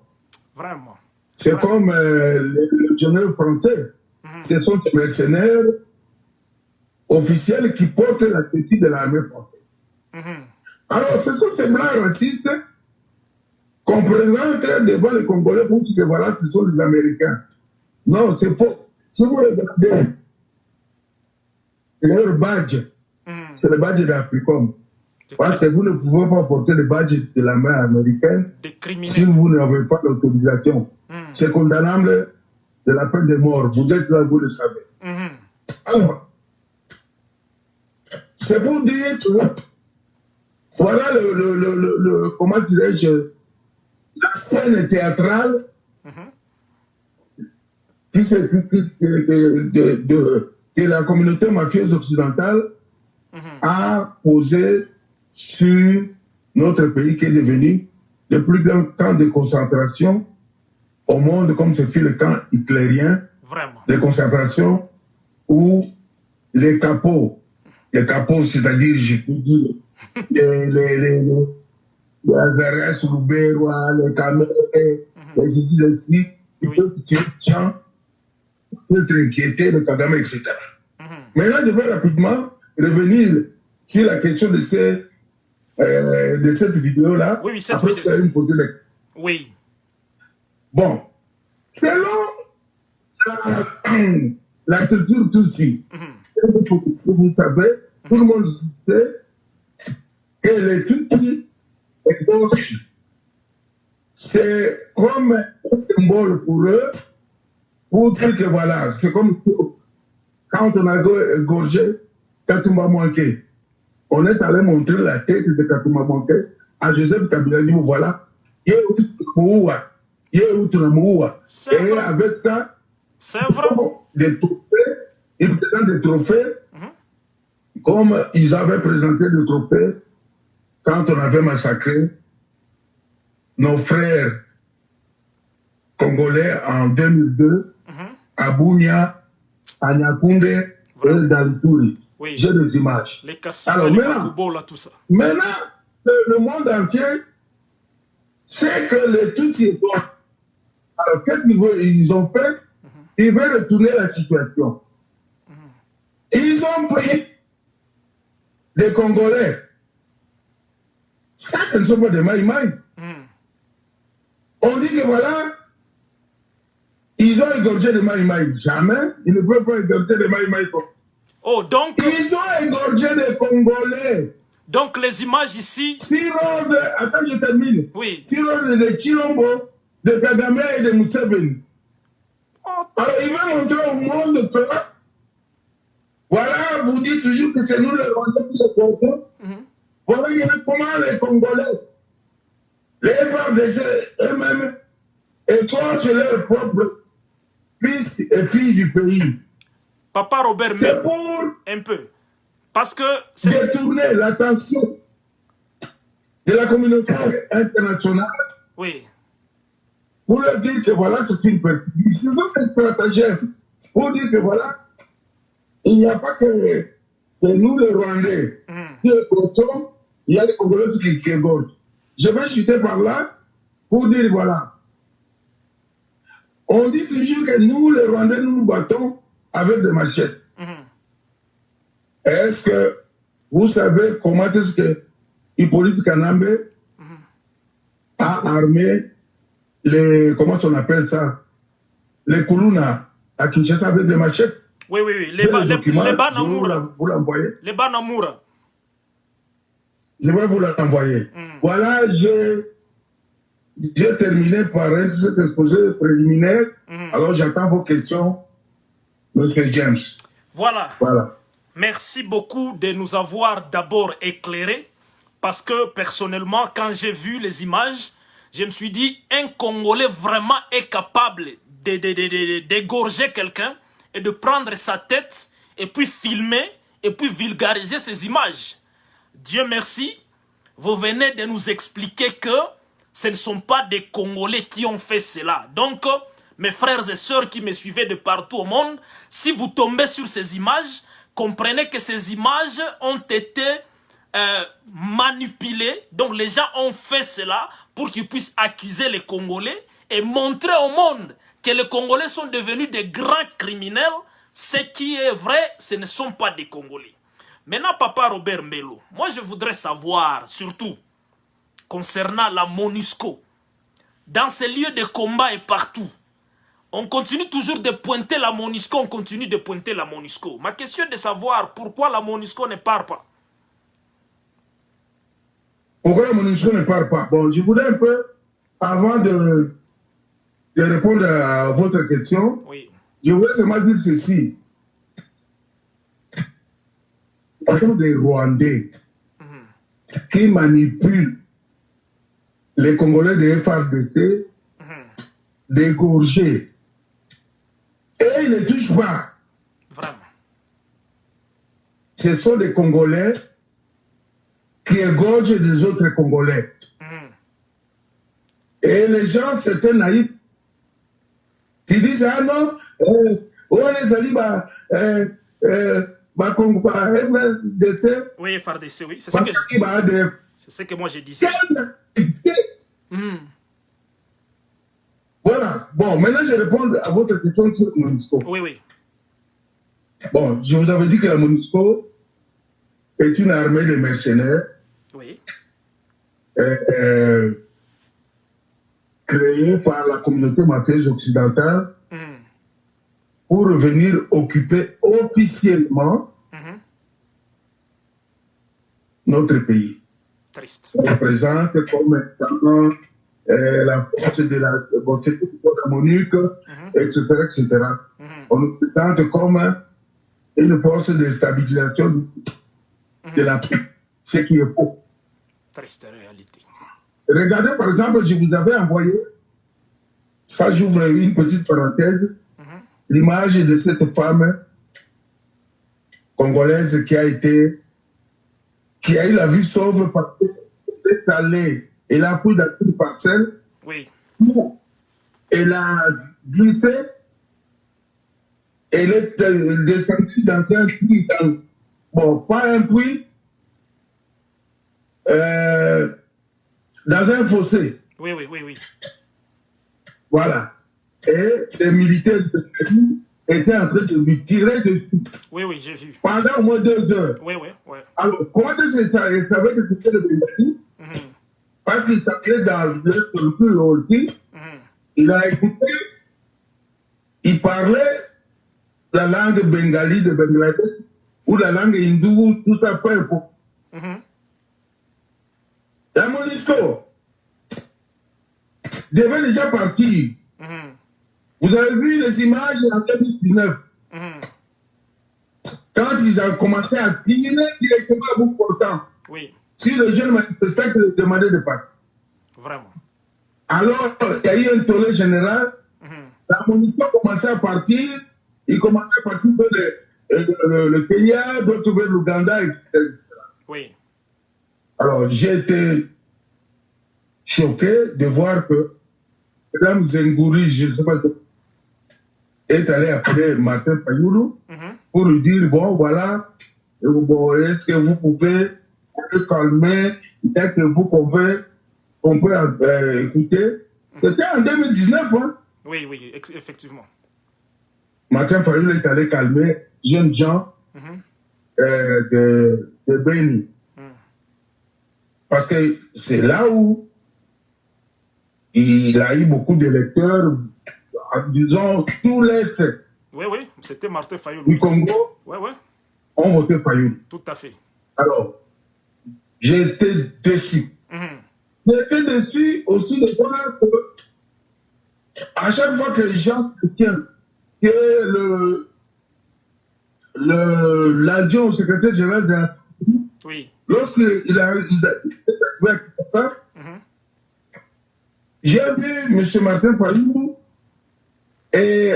Vraiment. C'est comme les légionnaires français. Ce sont des mercenaires officiels qui portent la tenue de l'armée française. Alors, ce sont ces blancs racistes qu'on présente devant les Congolais pour dire que voilà, ce sont les Américains. Non, c'est faux. Si vous regardez leur badge, c'est le badge d'Africom. Parce que vous ne pouvez pas porter le badge de la main américaine si vous n'avez pas l'autorisation. C'est condamnable de la peine de mort. Vous êtes là, vous le savez. Alors, c'est pour dire que voilà comment dirais-je, la scène théâtrale que la communauté mafieuse occidentale a posée sur notre pays qui est devenu le plus grand camp de concentration au monde, comme ce fut le camp hitlérien de concentration où les capots, c'est-à-dire, je peux dire, les Azarès, Rouberois, les Cameroun, les ceci, les ci, ils peuvent tirer des gens, être inquiétés, le Kagame, etc. Maintenant, je vais rapidement revenir sur la question de cette vidéo-là. Oui, cette après, vidéo. Me poser la... Oui. Bon, selon la structure Tutsi, vous savez, tout le monde sait que les Tutsis et gauche, c'est comme un symbole pour eux, pour dire que voilà, c'est comme quand on a gorgé, quand on va manquer. on est allé montrer la tête de Katouma Monté à Joseph Kabila. Il dit, voilà, et avec ça, des trophées, ils présentent des trophées, comme ils avaient présenté des trophées quand on avait massacré nos frères congolais en 2002 à Bunia, à Nyakounde et dans l'Ituri. Oui. J'ai des images. Les Kassika, alors les maintenant, Bakubo, là, tout ça. Maintenant, le monde entier sait que les Tutsis est bon. Alors qu'est-ce qu'ils ont fait? Ils veulent retourner la situation. Ils ont pris des Congolais. Ça, ce ne sont pas des Maïmaï. On dit que voilà, ils ont égorgé des Maïmaï. Jamais. Ils ne peuvent pas égorger des Maïmaï. Oh, donc... Ils ont égorgé des Congolais. Donc, les images ici... Attends, je termine. Oui. De Chilombo, de Kagame et de Museveni. Oh. Alors, il va montrer au monde que... Voilà, vous dites toujours que c'est nous les Rwandais qui les portons. Voilà, il y a comment les Congolais, les FARDC eux-mêmes, égorgent leurs propres fils et filles du pays. Papa Robert, c'est pour un peu. Parce que c'est détourner l'attention de la communauté internationale. Oui. Pour leur dire que voilà, c'est une persécution. C'est un stratagème. Pour dire que voilà, il n'y a pas que nous les Rwandais qui égorgeons, il y a les Congolais qui égorgent. Je vais chuter par là pour dire voilà. On dit toujours que nous, les Rwandais, nous nous battons avec des machettes. Est-ce que vous savez comment est-ce que Hippolyte Kanambe a armé les, comment on appelle ça, les Kuluna à Kinshasa avec des machettes? Oui, oui, oui. Les Banamura. Vous l'envoyez? Les Banamura. Je vais vous l'envoyer. Voilà, j'ai terminé par cet exposé préliminaire. Alors j'attends vos questions, Monsieur James. Voilà. Voilà. Merci beaucoup de nous avoir d'abord éclairés. Parce que personnellement, quand j'ai vu les images, je me suis dit, un Congolais vraiment est capable d'égorger quelqu'un et de prendre sa tête et puis filmer et puis vulgariser ces images. Dieu merci, vous venez de nous expliquer que ce ne sont pas des Congolais qui ont fait cela. Donc, mes frères et sœurs qui me suivaient de partout au monde, si vous tombez sur ces images, comprenez que ces images ont été manipulées. Donc, les gens ont fait cela pour qu'ils puissent accuser les Congolais et montrer au monde que les Congolais sont devenus des grands criminels. Ce qui est vrai, ce ne sont pas des Congolais. Maintenant, Papa Robert Mbello, moi je voudrais savoir, surtout, concernant la MONUSCO, dans ces lieux de combat et partout, on continue toujours de pointer la MONUSCO, on continue de pointer la MONUSCO. Ma question est de savoir pourquoi la MONUSCO ne part pas. Pourquoi la MONUSCO ne part pas? Bon, je voudrais un peu, avant de répondre à votre question, oui. Je voudrais seulement dire ceci. Ce sont des Rwandais qui manipulent les Congolais de FARDC d'égorger. Et ils ne touchent pas. Vraiment. Ce sont des Congolais qui égorgent des autres Congolais. Et les gens, c'était naïf. Qui disent, ah non, on les alliés, oui, FARDC, oui. C'est ce que moi j'ai dit. Voilà. Bon, maintenant je réponds à votre question sur la MONUSCO. Oui, oui. Bon, je vous avais dit que la MONUSCO est une armée de mercenaires. Oui. Créée par la communauté mafieuse occidentale pour venir occuper officiellement notre pays. Triste. On représente comme étant la force de la MONUC, etc., etc. On nous présente comme une force de stabilisation de la paix. ce qui est faux. Triste réalité. Regardez, par exemple, je vous avais envoyé, ça j'ouvre une petite parenthèse, l'image de cette femme congolaise qui a eu la vue sauve parce qu'elle est allée, elle a pris dans une parcelle, Oui. où elle a glissé, elle est descendue dans un puits, bon, pas un puits, dans un fossé. Oui, oui, oui, oui. Voilà. Et les militaires de Kadi étaient en train de lui tirer dessus. Oui, oui, j'ai vu. Pendant au moins 2 heures. Oui, oui, oui. Alors, comment est-ce qu'il savait que c'était le Bengali? Parce qu'il s'appelait dans le plus aussi. Il a écouté, il parlait la langue bengali de Bangladesh ou la langue hindoue, tout ça, peu importe. La MONUSCO devait déjà partir. Vous avez vu les images en 2019. Quand ils ont commencé à tirer directement à bout portant sur les jeunes manifestants qui leur demandaient de partir. Vraiment. Alors, il y a eu un tollé général. La MONUSCO commençait à partir. Ils commençaient à partir vers le Kenya, d'autres vers l'Ouganda, etc. Oui. Alors, j'ai été choqué de voir que Mme Zengouri, je ne sais pas, est allé appeler Martin Fayoulou pour lui dire, bon, voilà, bon, est-ce que vous pouvez calmer, peut-être que vous pouvez, on peut écouter. C'était en 2019, hein? Oui, oui, effectivement. Martin Fayoulou est allé calmer jeunes gens de Beni. Parce que c'est là où il a eu beaucoup d'électeurs, disons, tous les oui, oui, c'était Martin Fayoulou. du Congo ont voté Fayoulou. Tout à fait. Alors, j'ai été déçu. J'ai été déçu aussi de voir que à chaque fois que les gens soutiennent que l'adjoint au secrétaire général de la lorsqu'il a ça, j'ai vu M. Martin Fayoulou et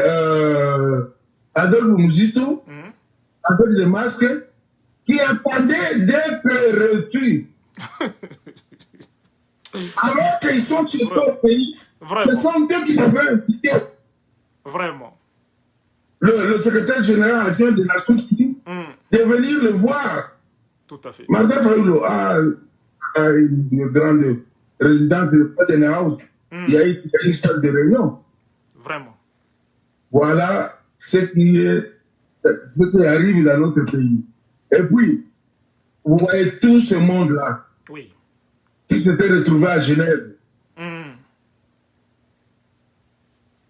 Adolphe Mouzito avec des masques qui attendaient d'être reçus. Alors qu'ils sont chez eux au pays, ce sont eux qui devaient inviter. Vraiment. Le secrétaire général adjoint des Nations Unies de venir le voir. Tout à fait. Martin Fayoulou a une grande résidence de Patenhouse. Il y a une salle de réunion. Vraiment. Voilà ce qui arrive dans notre pays. Et puis, vous voyez tout ce monde-là qui s'était retrouvé à Genève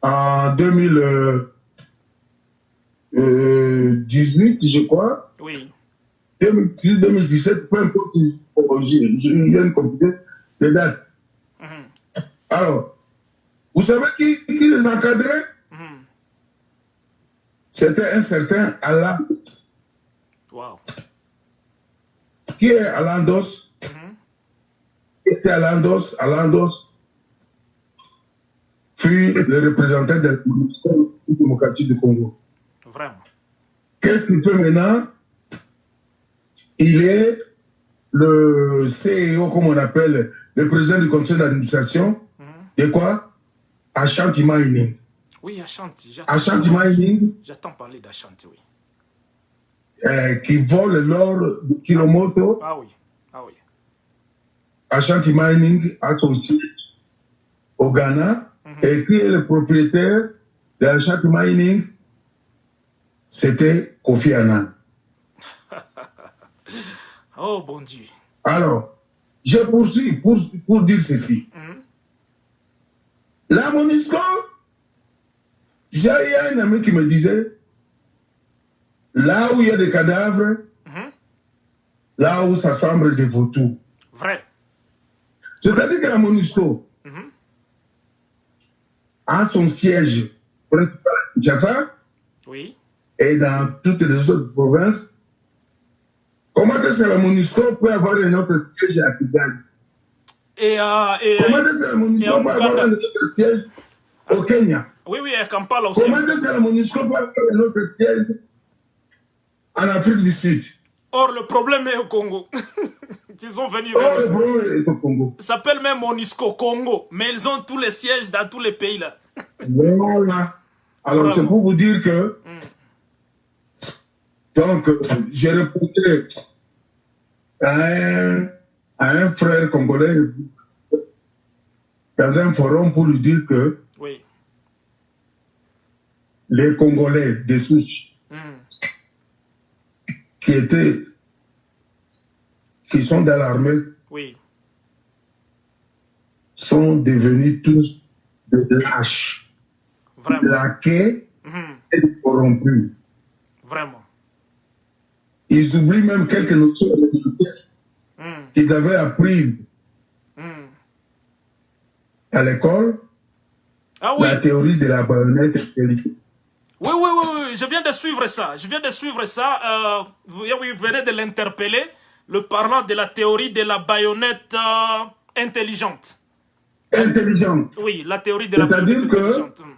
en 2018, je crois. 2018-2017, peu importe, je viens de computer les dates. Alors, vous savez qui les encadrait? C'était un certain Alain. Wow. Qui est Alain Dos? Qui était Alain Dos? Alain Dos fut le représentant de la République démocratique du Congo. Vraiment. Qu'est-ce qu'il fait maintenant? Il est le CEO, comme on appelle, le président du conseil d'administration. De quoi? Ashanti Mining. Oui, Ashanti. Ashanti Mining. J'attends parler d'Ashanti, oui. Qui vole l'or de Kilomoto. Ah oui. Ah oui. Ashanti Mining a son siège au Ghana. Et qui est le propriétaire de Ashanti Mining? C'était Kofi Annan. Oh, bon Dieu. Alors, je poursuis pour dire ceci. La MONUSCO, j'ai un ami qui me disait, là où il y a des cadavres, là où s'assemblent des vautours. Vrai. C'est-à-dire que la MONUSCO a son siège principal à Kinshasa et dans toutes les autres provinces, Comment est-ce que la MONUSCO peut avoir un autre siège à Kigali? Comment est-ce que la MONUSCO peut avoir un autre siège au Kenya? Oui, oui, à Kampala aussi. Comment est-ce que la MONUSCO peut avoir un autre siège en Afrique du Sud? Or, le problème est au Congo. Ils sont venus vers le problème est au Congo. Ça s'appelle même MONUSCO Congo, mais ils ont tous les sièges dans tous les pays là. Voilà. Alors, c'est pour vous dire que donc, j'ai répondu à un frère congolais dans un forum pour lui dire que oui. Les Congolais des souches qui sont dans l'armée oui. sont devenus tous de lâches, laquais et corrompus. Vraiment. Ils oublient même quelques notions qu'ils avaient apprises à l'école. Ah oui. La théorie de la baïonnette. Oui, oui, oui, oui, je viens de suivre ça. Oui, vous venez de l'interpeller, le parlant de la théorie de la baïonnette intelligente. Intelligente. Oui, la théorie de la baïonnette intelligente. C'est-à-dire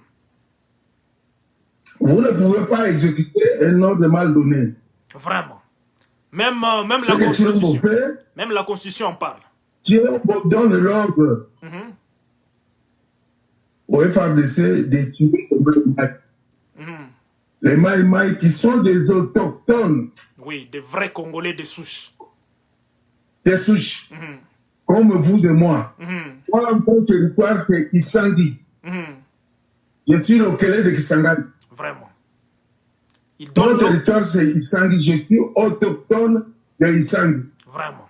que vous ne pouvez pas exécuter un ordre mal donné. Vraiment. Même la Constitution. Même la Constitution en parle. Thierry donne l'ordre au FARDC de tuer les Maï qui sont des autochtones. Oui, des vrais Congolais de souche. Des souches. Comme vous et moi. Moi, mon territoire, c'est Kisangani. Je suis le Kélé de Kisangani. Vraiment. Mon territoire, c'est Kisangani. Je suis autochtone de Kisangani. Vraiment.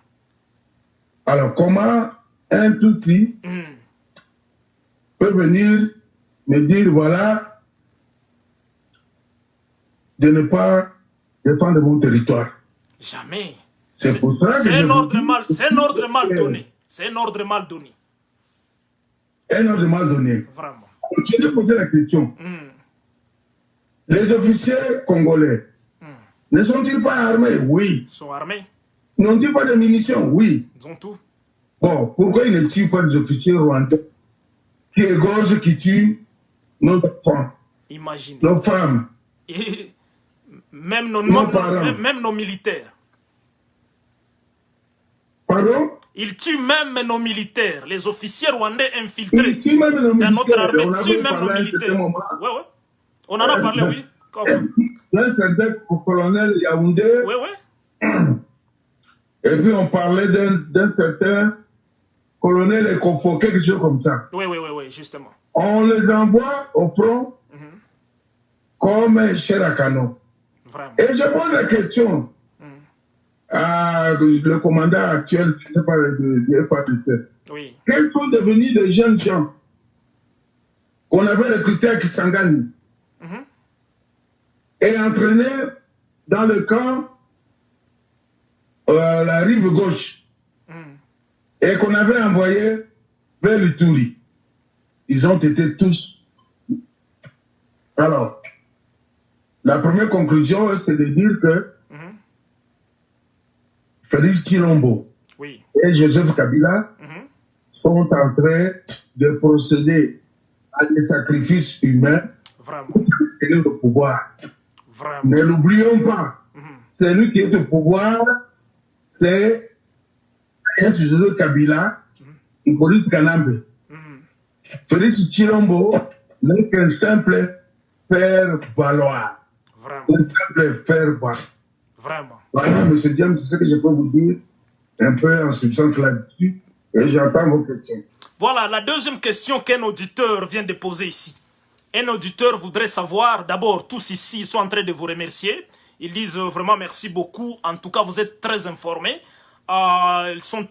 Alors, comment un touti peut venir me dire, voilà, de ne pas défendre mon territoire? Jamais. C'est pour ça que c'est un ordre mal donné. C'est un ordre mal donné. Un ordre mal donné. Vraiment. Je vais poser la question. Les officiers congolais ne sont-ils pas armés? Oui. Ils sont armés. N'ont-ils pas de munitions? Oui. Ils ont tout. Bon, pourquoi ils ne tuent pas des officiers rwandais qui égorgent, qui tuent nos enfants? Imaginez. Nos femmes. Et même nos militaires. Pardon? Ils tuent même nos militaires. Les officiers rwandais infiltrés Ils tuent même nos militaires. dans notre armée tuent même nos militaires. Ouais, ouais. On en a parlé, oui. Là, c'est au colonel Yaoundé. Oui, oui. Et puis on parlait d'un certain colonel Ekofo, quelque chose comme ça. Oui, oui, oui, oui, justement. On les envoie au front comme chair à canon. Vraiment. Et je pose la question à le commandant actuel, je ne sais pas, de FARDC. Oui. Quels sont devenus des jeunes gens qu'on avait recrutés à Kisangani et entraînés dans le camp la rive gauche et qu'on avait envoyé vers l'Ituri? Ils ont été tous. Alors, la première conclusion, c'est de dire que Félix Tshilombo et Joseph Kabila sont en train de procéder à des sacrifices humains pour obtenir le pouvoir. Vraiment. Ne l'oublions pas. Celui qui est au pouvoir, c'est Joseph Kabila, Hippolyte Kanambe. Félix Tshilombo n'est qu'un simple faire-valoir. Un simple faire-valoir. Vraiment. Voilà, M. James, c'est ce que je peux vous dire un peu en substance là-dessus. Et j'entends vos questions. Voilà, la deuxième question qu'un auditeur vient de poser ici. Un auditeur voudrait savoir, d'abord, tous ici sont en train de vous remercier. Ils disent vraiment merci beaucoup. En tout cas, vous êtes très informés. Ils sont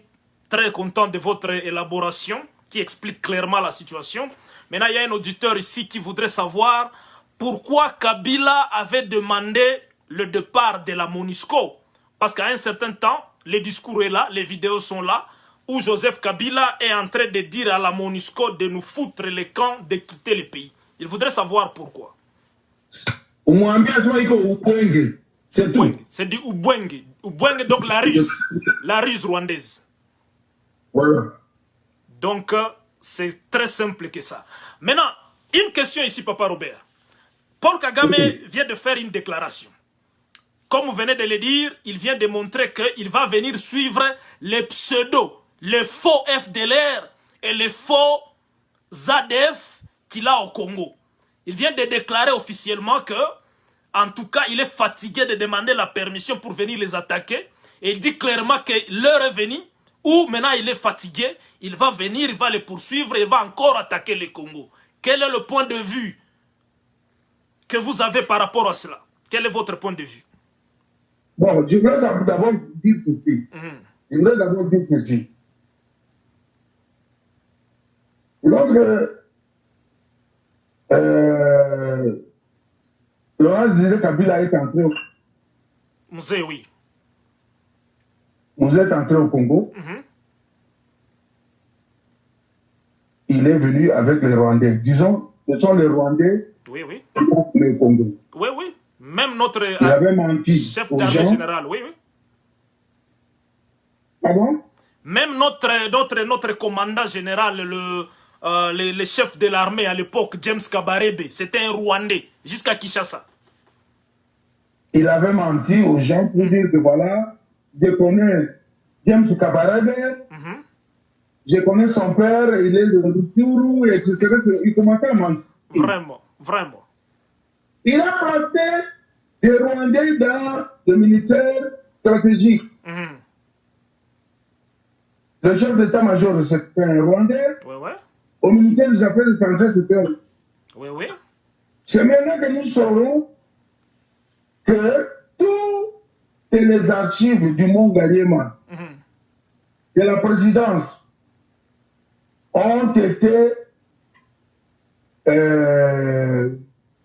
très contents de votre élaboration qui explique clairement la situation. Maintenant, il y a un auditeur ici qui voudrait savoir pourquoi Kabila avait demandé le départ de la MONUSCO. Parce qu'à un certain temps, le discours est là, les vidéos sont là, où Joseph Kabila est en train de dire à la MONUSCO de nous foutre les camps, de quitter le pays. Il voudrait savoir pourquoi. C'est tout. C'est du Ubwenge. Ubwenge, donc la ruse rwandaise. Voilà. Donc, c'est très simple que ça. Maintenant, une question ici, Papa Robert. Paul Kagame vient de faire une déclaration. Comme vous venez de le dire, il vient de montrer qu'il va venir suivre les pseudos, les faux FDLR et les faux ZADF qu'il a au Congo. Il vient de déclarer officiellement que, en tout cas, il est fatigué de demander la permission pour venir les attaquer. Et il dit clairement que l'heure est venue où maintenant il est fatigué, il va venir, il va les poursuivre, il va encore attaquer le Congo. Quel est le point de vue que vous avez par rapport à cela? Quel est votre point de vue? Bon, je voudrais d'abord dire ceci. Je voudrais d'abord dire ceci. Lorsque Laurent Désiré Kabila est entré oui. Vous êtes entré au Congo, il est venu avec les Rwandais. Disons, ce sont les Rwandais qui ont le Congo. Oui, oui. Même notre il avait menti chef d'armée général, oui, oui. Pardon? Même notre commandant général, le chef de l'armée à l'époque, James Kabarebe, c'était un Rwandais, jusqu'à Kinshasa. Il avait menti aux gens pour dire que voilà, je connais James Kabarebe, je connais son père, il est de Rutshuru, etc. Il commençait à mentir. Vraiment, vraiment. Il a passé des Rwandais dans le ministère stratégique. Le chef d'état-major, c'était un Rwandais. Oui, oui. Au ministère des Affaires étrangères, c'était un. Oui, oui. C'est maintenant que nous saurons que toutes les archives du Mont Galiema, de la présidence, ont été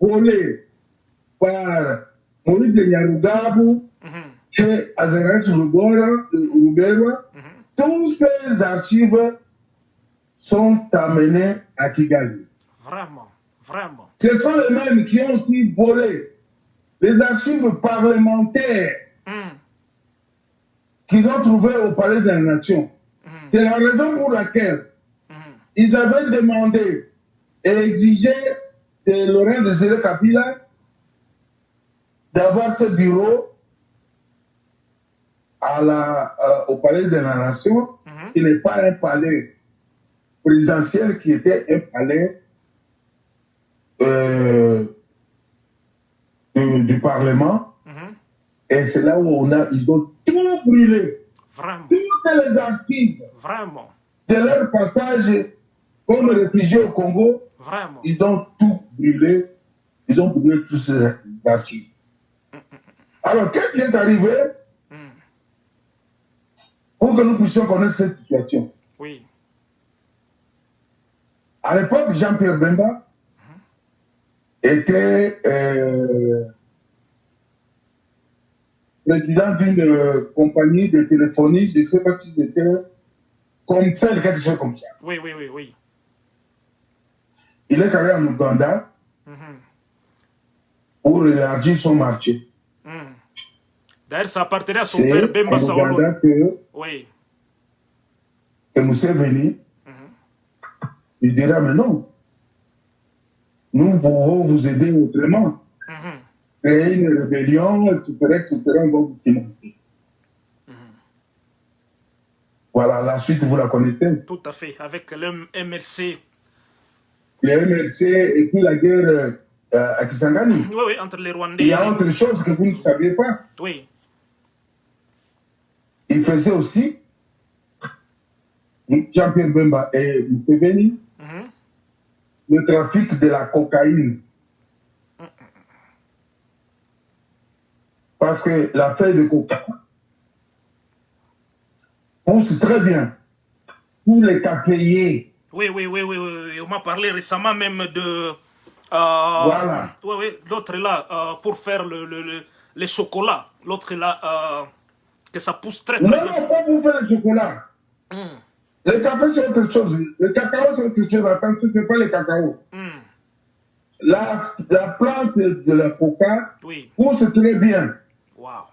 volées par Maurice Nyarugabu et Azarès Ruberwa. Toutes ces archives sont amenées à Kigali. Vraiment, vraiment. Ce sont les mêmes qui ont aussi volé les archives parlementaires qu'ils ont trouvées au Palais de la Nation. C'est la raison pour laquelle ils avaient demandé et exigé de Laurent Désiré Kabila d'avoir ce bureau au Palais de la Nation, qui n'est pas un palais présidentiel, qui était un palais du Parlement. Et c'est là où ils ont tout brûlé. Vraiment. Toutes les archives vraiment de leur passage comme réfugiés au Congo. Vraiment. Ils ont tout brûlé. Ils ont brûlé tous ces archives. Alors, qu'est-ce qui est arrivé pour que nous puissions connaître cette situation? Oui. À l'époque, Jean-Pierre Bemba était président d'une compagnie de téléphonie, je ne sais pas si c'était comme celle, quelque chose comme ça. Oui, oui, oui, oui. Il est allé en Ouganda pour élargir son marché. D'ailleurs, ça appartenait à son père Bemba Sawolo. Oui. Et Museveni, il dira, mais non, nous pouvons vous aider autrement. Créer une rébellion, etc., on va vous financer. Voilà, la suite, vous la connaissez. Tout à fait, avec le MLC. Le MLC et puis la guerre à Kisangani. Oui, oui, entre les Rwandais. Il y a autre chose que vous ne saviez pas. Oui. Il faisait aussi, Jean-Pierre Bemba et Museveni, le trafic de la cocaïne. Parce que la feuille de coca pousse très bien pour les caféiers. Oui, oui, oui, oui, oui. On m'a parlé récemment même de... voilà. Oui, oui, l'autre là, pour faire le chocolat. L'autre là, que ça pousse très très bien. Non, pas pour faire le chocolat. Le café, c'est autre chose. Le cacao, c'est autre chose. Attention, ce n'est pas le cacao. La plante de la coca pousse très bien. Wow.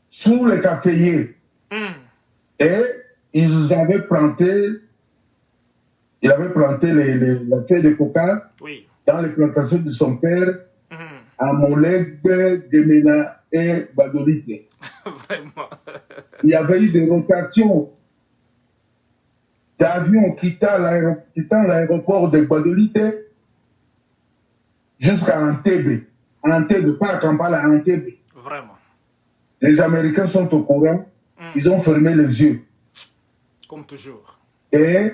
sous les caféiers. Et ils avaient planté, il avait planté la feuille de coca Oui. dans les plantations de son père à Moleg, Gemena et Badolite. Vraiment. Il y avait eu des rotations d'avions quittant l'aéroport de Badolite jusqu'à Entebbe. Entebbe, pas à Kampala, à Entebbe. Vraiment. Les Américains sont au courant, ils ont fermé les yeux. Comme toujours. Et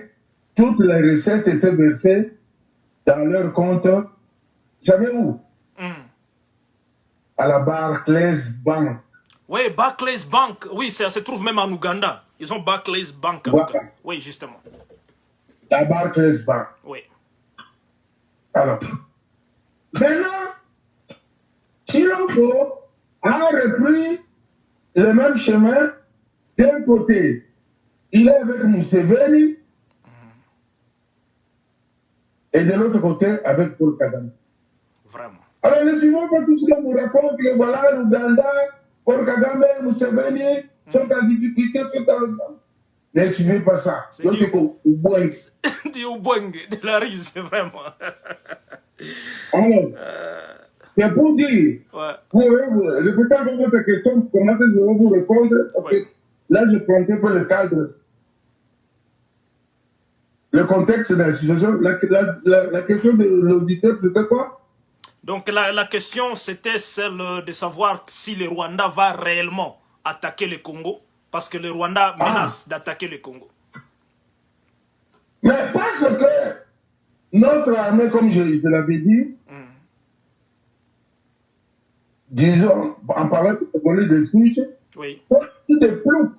toutes les recettes étaient versées dans leur compte. Vous savez où? À la Barclays Bank. Oui, Barclays Bank. Oui, ça se trouve même en Ouganda. Ils ont Barclays Bank. Voilà. Oui, justement. La Barclays Bank. Oui. Alors, maintenant, Chilombo a repris le même chemin. D'un côté, il est avec Museveni et de l'autre côté, avec Paul Kagame. Vraiment. Alors, ne suivons pas tout ce qu'on vous raconte que voilà, l'Ouganda, Paul Kagame, Museveni sont en difficulté, ne suivez pas ça. C'est du Ubwenge. de la rue, c'est vraiment. Alors, c'est pour dire, Ouais. répétez encore votre question, comment je vais vous répondre, parce que là, je prends un peu le cadre, le contexte de la situation. La question de l'auditeur, c'était quoi? Donc la question, c'était celle de savoir si le Rwanda va réellement attaquer le Congo, parce que le Rwanda menace d'attaquer le Congo. Mais parce que notre armée, comme je l'avais dit, disons, en parlant de switch, Oui. des ploucs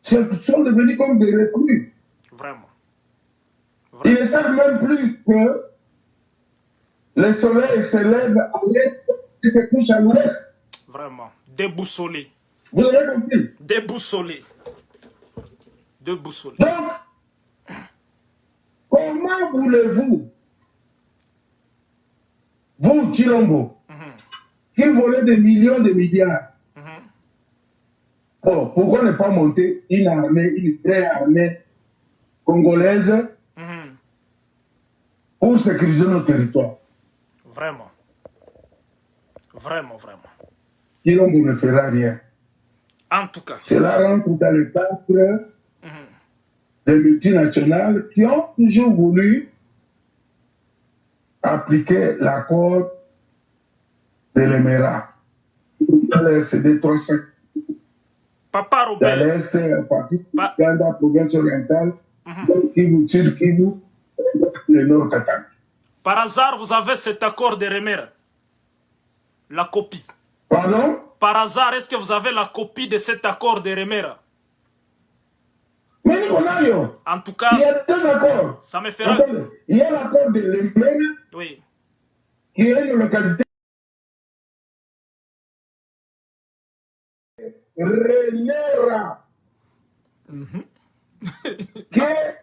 sont devenus comme des recrues. Vraiment. Ils ne savent même plus que le soleil se lève à l'est et se couche à l'ouest. Vraiment. Déboussolé. Vous l'avez compris? Déboussolé. Déboussolé. Donc, comment voulez-vous, vous, Chilombo, qui volez des millions de milliards, pourquoi ne pas monter une armée, une vraie armée congolaise pour sécuriser nos territoires? Vraiment. Vraiment, vraiment. Chilombo ne fera rien. En tout cas. Cela rentre dans le cadre des multinationales qui ont toujours voulu appliquer l'accord de l'Émirat. Dans le CD 300. Papa Dans Robert. l'Est, partie de la province orientale, Kivu, Sud Kivu, le Nord Katanga. Par hasard, vous avez cet accord de Remera? La copie. Pardon? Par hasard, est-ce que vous avez la copie de cet accord de Remera? Mais Nicolaïo, En tout cas, il y a deux accords. ça me fera... Attendez, il y a l'accord de l'Émirat, Oui. qui est une localité Renera, qui est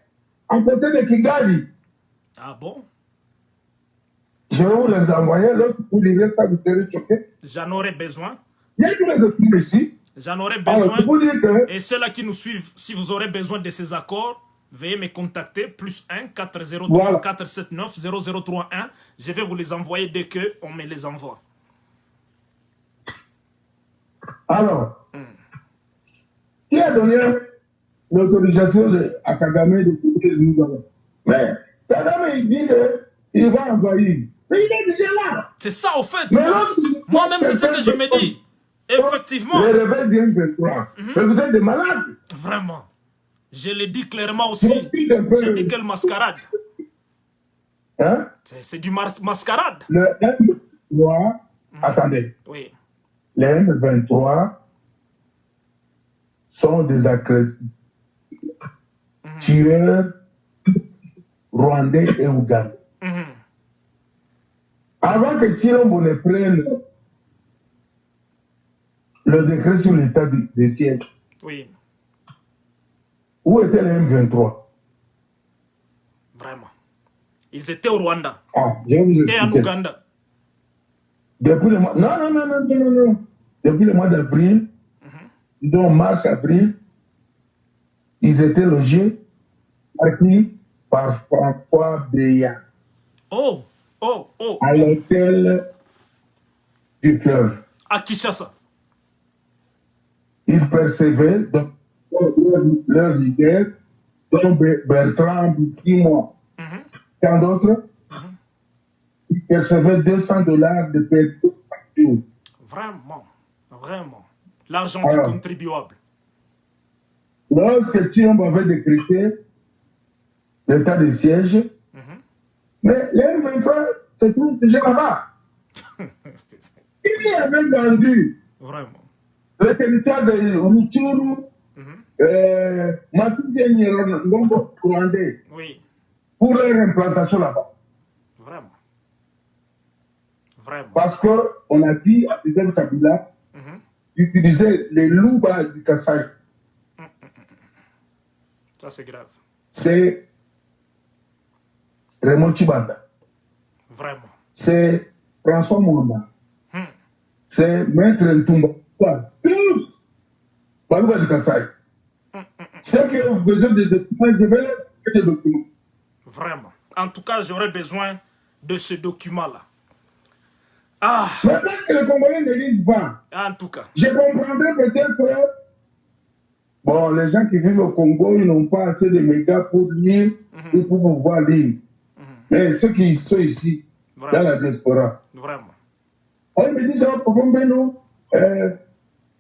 à côté de Kigali. Ah bon? Je vais vous les envoyer, l'autre vous ne lirez pas, vous serez choqués. J'en aurais besoin. Il y a tous les documents ici. J'en aurais Alors, besoin. je vous dire que Et ceux-là qui nous suivent, si vous aurez besoin de ces accords, veuillez me contacter, plus 1 403 Voilà. 479 0031. Je vais vous les envoyer dès qu'on me les envoie. alors, qui a donné l'autorisation à Kagame de couper nous avons? Mais Kagame, il dit qu'il va envahir. Mais il est déjà là. C'est ça, au fait. Mais lorsque Moi-même, c'est ce que je me dis. Effectivement. Les rebelles viennent vers toi. Mais vous êtes des malades. Vraiment. Je le dis clairement aussi. Profite un peu. Je dis quelle mascarade. Hein? C'est du mascarade. Le M23, attendez, Oui. les M23 sont des tueurs rwandais et ougandais. Avant que Chilombo ne prenne le décret sur l'état de siège, Oui. où étaient les M23? Vraiment. Ils étaient au Rwanda Ah, je vais vous et en expliquer. Ouganda. Depuis le mois... Non, non, non, non, non, non, non. Depuis le mois d'avril, donc mars, avril, ils étaient logés par François Béat. Oh, oh, oh. À l'hôtel du fleuve. À Kinshasa. Ils percevaient donc, leur leader, dont Bertrand, 6 mois. Tant d'autres, ils percevaient $200 de paie par jour. Vraiment, vraiment. L'argent du contribuable. Lorsque Tiombe avait décrété l'état de siège, mais les M23 se trouvent déjà là-bas. Ils avaient vendu le territoire de Rutshuru, Massissi Ngongo Rwandais, pour leur implantation là-bas. Vraiment. Vraiment. Parce qu'on a dit à Fidel Kabila d'utiliser les loups du Kassai. Ça, c'est grave. C'est Raymond Chibanda. Vraiment. C'est François Mwamba. C'est Maître Ntumba. Tous Balouba du Kassai. Ceux qui ont besoin de documents, je vais leur donner des documents. Vraiment. En tout cas, j'aurais besoin de ce document-là. Ah. Mais parce que les Congolais ne lisent pas. En tout cas. Je comprendrais peut-être que bon, les gens qui vivent au Congo, ils n'ont pas assez de mégas pour lire ou pour pouvoir lire. Mais ceux qui sont ici, dans la diaspora, vraiment. On me dit, ça va,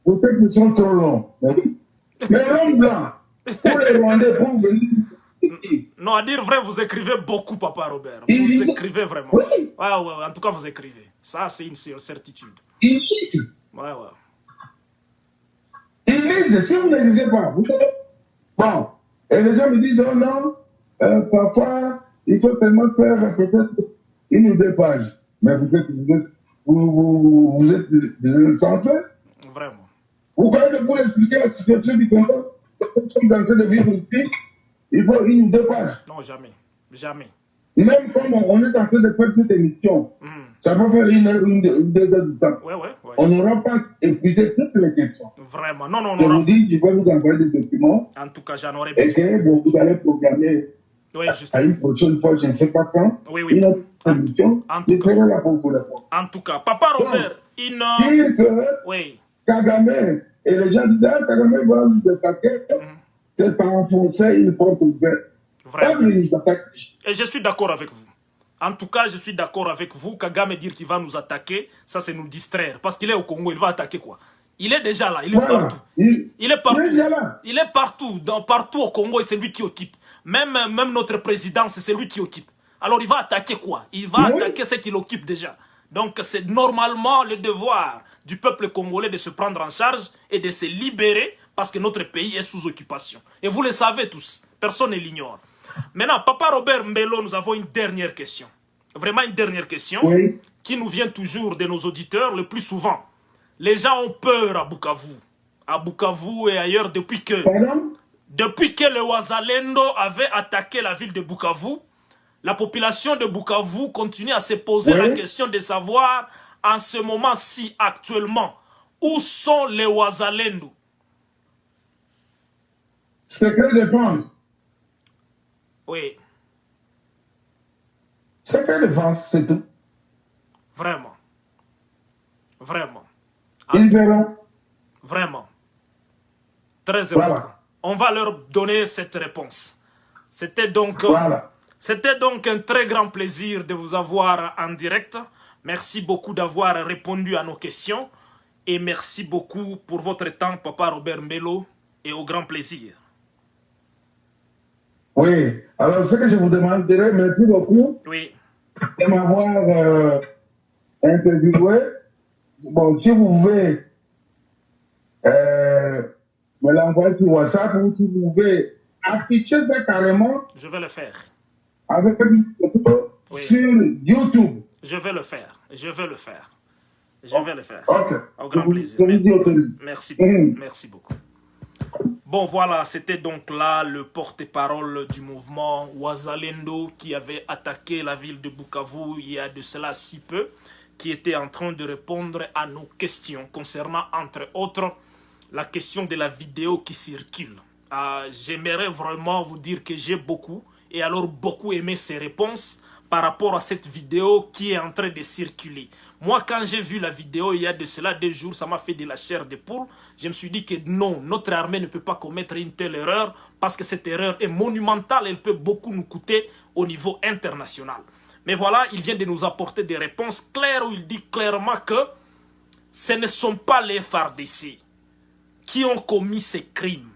vos textes sont trop longs. Mais l'homme blanc, pour les Rwandais, pour venir. Non, à dire vrai, vous écrivez beaucoup, Papa Robert. Vous écrivez vraiment. Oui. Ouais, ouais, en tout cas, vous écrivez. Ça, c'est une certitude. Ils lisent. Ouais, ouais. Ils lisent. Si vous ne lisez pas, vous savez. Bon. Et les gens me disent, oh non, papa, il faut seulement faire peut-être 1 ou 2 pages. Mais vous êtes des enfants. Vraiment. Vous croyez que pour expliquer la situation du Congo, nous sommes en train de vivre ici, il faut 1 ou 2 pages. Non, jamais. Jamais. Même comme on est en train de faire cette émission, ça peut faire 1 heure, 2 heures du temps. Ouais, ouais, ouais. On n'aura pas épuisé toutes les questions. Vraiment. Non, non, Je non. vous dis, je vais vous envoyer des documents. En tout cas, j'en aurais Et besoin. que bon, vous allez programmer à une prochaine fois, je ne sais pas quand, une autre émission. Je ferai là pour vous répondre. En tout cas, Papa Robert, dire que Kagame, et les gens disent, ah, Kagame va nous attaquer, c'est pas enfoncer une porte ouverte. Et je suis d'accord avec vous. En tout cas, je suis d'accord avec vous. Kagame dire qu'il va nous attaquer, ça c'est nous distraire. Parce qu'il est au Congo, il va attaquer quoi? Il est déjà là, il est partout. Il est partout. Il est partout. Partout au Congo, et c'est lui qui occupe. Même notre président, c'est lui qui occupe. Alors il va attaquer quoi? Il va attaquer ce qu'il occupe déjà. Donc c'est normalement le devoir du peuple congolais de se prendre en charge et de se libérer parce que notre pays est sous occupation. Et vous le savez tous, personne ne l'ignore. Maintenant, Papa Robert Mbelo, nous avons une dernière question. Vraiment une dernière question qui nous vient toujours de nos auditeurs le plus souvent. Les gens ont peur à Bukavu. À Bukavu et ailleurs depuis que le Wazalendo avait attaqué la ville de Bukavu. La population de Bukavu continue à se poser la question de savoir en ce moment-ci, actuellement, où sont les Wazalendo? Secret défense. Oui. Secret défense, c'est tout. Vraiment. Vraiment. Ils verront. Vraiment. Très important. On va leur donner cette réponse. C'était donc un très grand plaisir de vous avoir en direct. Merci beaucoup d'avoir répondu à nos questions. Et merci beaucoup pour votre temps, Papa Robert Mbelo. Et au grand plaisir. Oui. Alors, ce que je vous demanderais, merci beaucoup de m'avoir interviewé. Bon, si vous pouvez me l'envoyer sur WhatsApp ou si vous pouvez afficher ça carrément. Je vais le faire. Avec une photo sur YouTube. Je vais le faire. Je vais le faire. Je vais le faire. Ok. Au grand plaisir. Merci beaucoup. Merci beaucoup. Bon, voilà, c'était donc là le porte-parole du mouvement Wazalendo qui avait attaqué la ville de Bukavu il y a de cela si peu. qui était en train de répondre à nos questions concernant, entre autres, la question de la vidéo qui circule. J'aimerais vraiment vous dire que j'ai beaucoup aimé ces réponses par rapport à cette vidéo qui est en train de circuler. Moi, quand j'ai vu la vidéo il y a de cela 2 jours, ça m'a fait de la chair de poule. Je me suis dit que non, notre armée ne peut pas commettre une telle erreur parce que cette erreur est monumentale, elle peut beaucoup nous coûter au niveau international. Mais voilà, il vient de nous apporter des réponses claires où il dit clairement que ce ne sont pas les FARDC qui ont commis ces crimes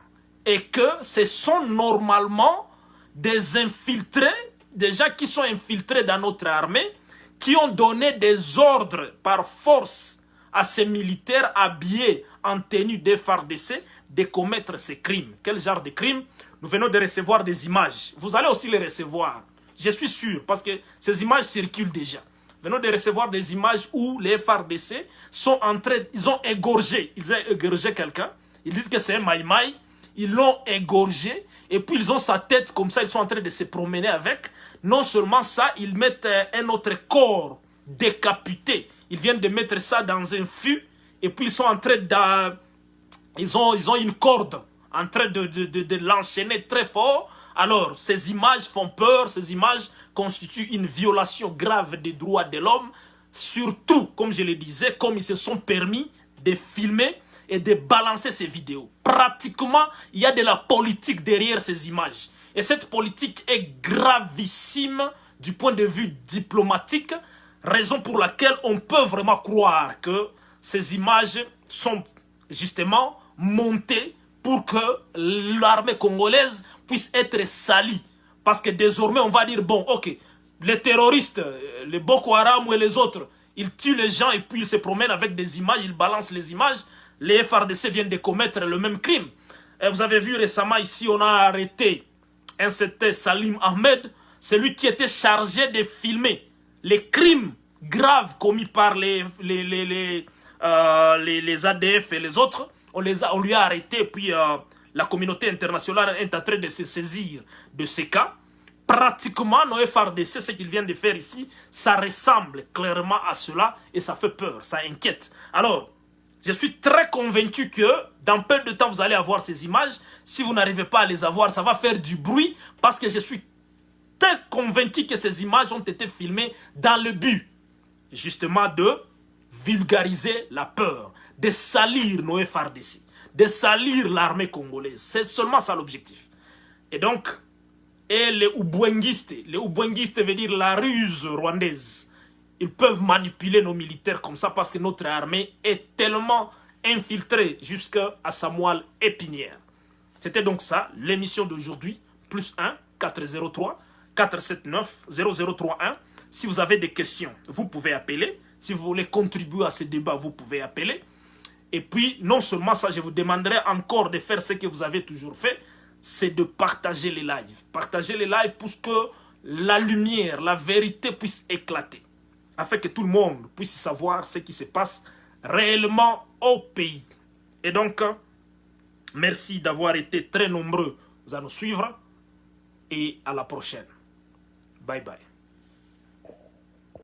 et que ce sont normalement des infiltrés, des gens qui sont infiltrés dans notre armée, qui ont donné des ordres par force à ces militaires habillés en tenue des FARDC de commettre ces crimes. Quel genre de crimes? Nous venons de recevoir des images. Vous allez aussi les recevoir. Je suis sûr, parce que ces images circulent déjà. Nous venons de recevoir des images où les FARDC sont en train, ils ont égorgé quelqu'un. Ils disent que c'est un maïmaï. Ils l'ont égorgé et puis ils ont sa tête comme ça, ils sont en train de se promener avec. Non seulement ça, ils mettent un autre corps décapité. Ils viennent de mettre ça dans un fût et puis ils sont en train de... Ils ont une corde en train de l'enchaîner très fort. Alors, ces images font peur, ces images constituent une violation grave des droits de l'homme. Surtout, comme je le disais, comme ils se sont permis de filmer et de balancer ces vidéos. Pratiquement, il y a de la politique derrière ces images. Et cette politique est gravissime du point de vue diplomatique, raison pour laquelle on peut vraiment croire que ces images sont justement montées pour que l'armée congolaise puisse être salie. Parce que désormais, on va dire, bon, ok, les terroristes, les Boko Haram et les autres, ils tuent les gens et puis ils se promènent avec des images, ils balancent les images. Les FARDC viennent de commettre le même crime. Et vous avez vu récemment ici, on a arrêté un certain Salim Ahmed, celui qui était chargé de filmer les crimes graves commis par les ADF et les autres. On lui a arrêté, puis la communauté internationale est en train de se saisir de ces cas. Pratiquement, nos FARDC, ce qu'ils viennent de faire ici, ça ressemble clairement à cela et ça fait peur, ça inquiète. Alors, je suis très convaincu que dans peu de temps, vous allez avoir ces images. Si vous n'arrivez pas à les avoir, ça va faire du bruit parce que je suis très convaincu que ces images ont été filmées dans le but, justement, de vulgariser la peur, de salir nos FARDC, de salir l'armée congolaise. C'est seulement ça l'objectif. Et donc, les Ubwenguistes veut dire la ruse rwandaise. Ils peuvent manipuler nos militaires comme ça parce que notre armée est tellement infiltrée jusqu'à sa moelle épinière. C'était donc ça, l'émission d'aujourd'hui. +1 403 479 0031. Si vous avez des questions, vous pouvez appeler. Si vous voulez contribuer à ce débat, vous pouvez appeler. Et puis, non seulement ça, je vous demanderai encore de faire ce que vous avez toujours fait, c'est de partager les lives. Partager les lives pour que la lumière, la vérité puisse éclater. Afin que tout le monde puisse savoir ce qui se passe réellement au pays. Et donc, merci d'avoir été très nombreux à nous suivre. Et à la prochaine. Bye bye.